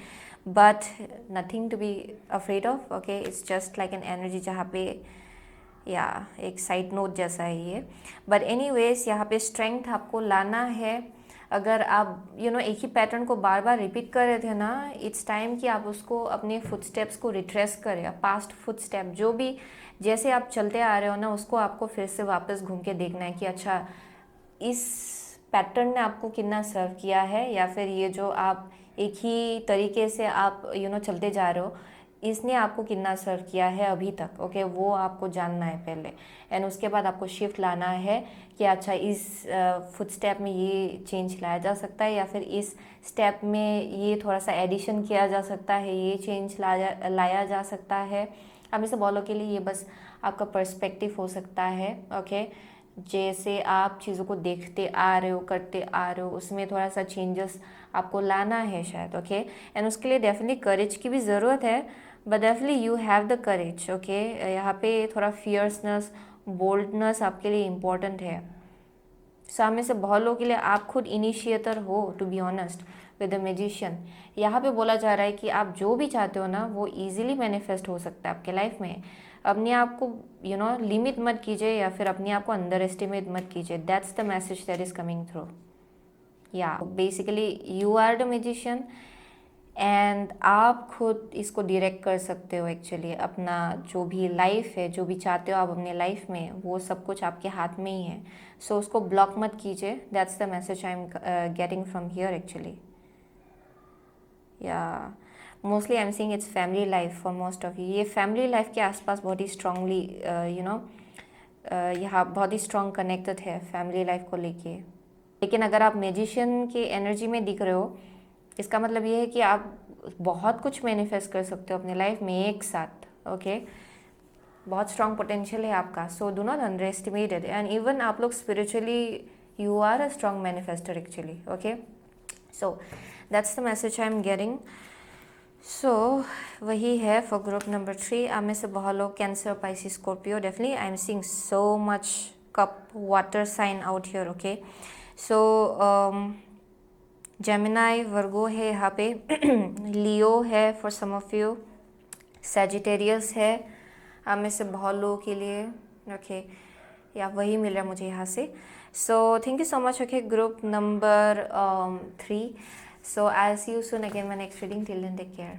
Speaker 1: but nothing to be afraid of. Okay, it's just like an energy जहाँ पे या एक साइड नोट जैसा है ये। बट एनीवेज यहाँ पे स्ट्रेंथ आपको लाना है। अगर आप एक ही पैटर्न को बार बार रिपीट कर रहे थे ना, इट्स टाइम कि आप उसको अपने फुटस्टेप्स को रिट्रेस करें, पास्ट फुटस्टेप जो भी जैसे आप चलते आ रहे हो ना, उसको आपको फिर से वापस घूम के देखना है कि अच्छा इस पैटर्न ने आपको कितना सर्व किया है, या फिर ये जो आप एक ही तरीके से आप चलते जा रहे हो इसने आपको कितना सर्व किया है अभी तक। ओके, वो आपको जानना है पहले, एंड उसके बाद आपको शिफ्ट लाना है कि अच्छा इस फुटस्टेप में ये चेंज लाया जा सकता है, या फिर इस स्टेप में ये थोड़ा सा एडिशन किया जा सकता है, ये चेंज लाया जा सकता है। अब इसे बोलो के लिए ये बस आपका पर्सपेक्टिव हो सकता है। ओके, जैसे आप चीज़ों को देखते आ रहे हो, करते आ रहे हो, उसमें थोड़ा सा चेंजेस आपको लाना है शायद। ओके, एंड उसके लिए डेफिनेटली करेज की भी ज़रूरत है, but definitely you have the courage. Okay, यहाँ पे थोड़ा फियर्सनेस, बोल्डनेस आपके लिए इम्पॉर्टेंट है। सामने से बहुत लोगों के लिए आप खुद इनिशिएटर हो, to be honest with the magician. यहाँ पे बोला जा रहा है कि आप जो भी चाहते हो ना वो इजीली मैनिफेस्ट हो सकता है आपके लाइफ में। अपने आप को लिमिट मत कीजिए, या फिर अपने आप को अंडर एस्टिमेट मत कीजिए। That's the message that is coming through. या basically you are the magician, and आप खुद इसको डायरेक्ट कर सकते हो एक्चुअली। अपना जो भी लाइफ है, जो भी चाहते हो आप अपने लाइफ में, वो सब कुछ आपके हाथ में ही है। सो उसको ब्लॉक मत कीजिए। That's the message I am getting from here actually. या mostly I am seeing it's family life for most of you. ये फैमिली लाइफ के आसपास बहुत ही स्ट्रांगली यहाँ बहुत ही स्ट्रांग कनेक्टेड है फैमिली लाइफ को लेके। लेकिन अगर आप मैजिशियन के एनर्जी में दिख रहे हो, इसका मतलब ये है कि आप बहुत कुछ मैनिफेस्ट कर सकते हो अपने लाइफ में एक साथ। ओके, बहुत स्ट्रॉन्ग पोटेंशियल है आपका, so do not underestimate it. And even आप लोग spiritually you are a strong manifester actually. Okay, so that's the message I am getting. So वही है फॉर ग्रुप नंबर 3। आप में से बहुत लोग Cancer, Pisces, Scorpio, definitely I am seeing so much cup water sign out here. Okay, so Gemini, Virgo है यहाँ पे, लियो है for some of you, Sagittarius है आप में से बहुत लोगों के लिए। ओके, या वही मिल रहा है मुझे यहाँ से। So thank you so much. Okay, group number 3। So I see you soon again my next reading. Till then take care.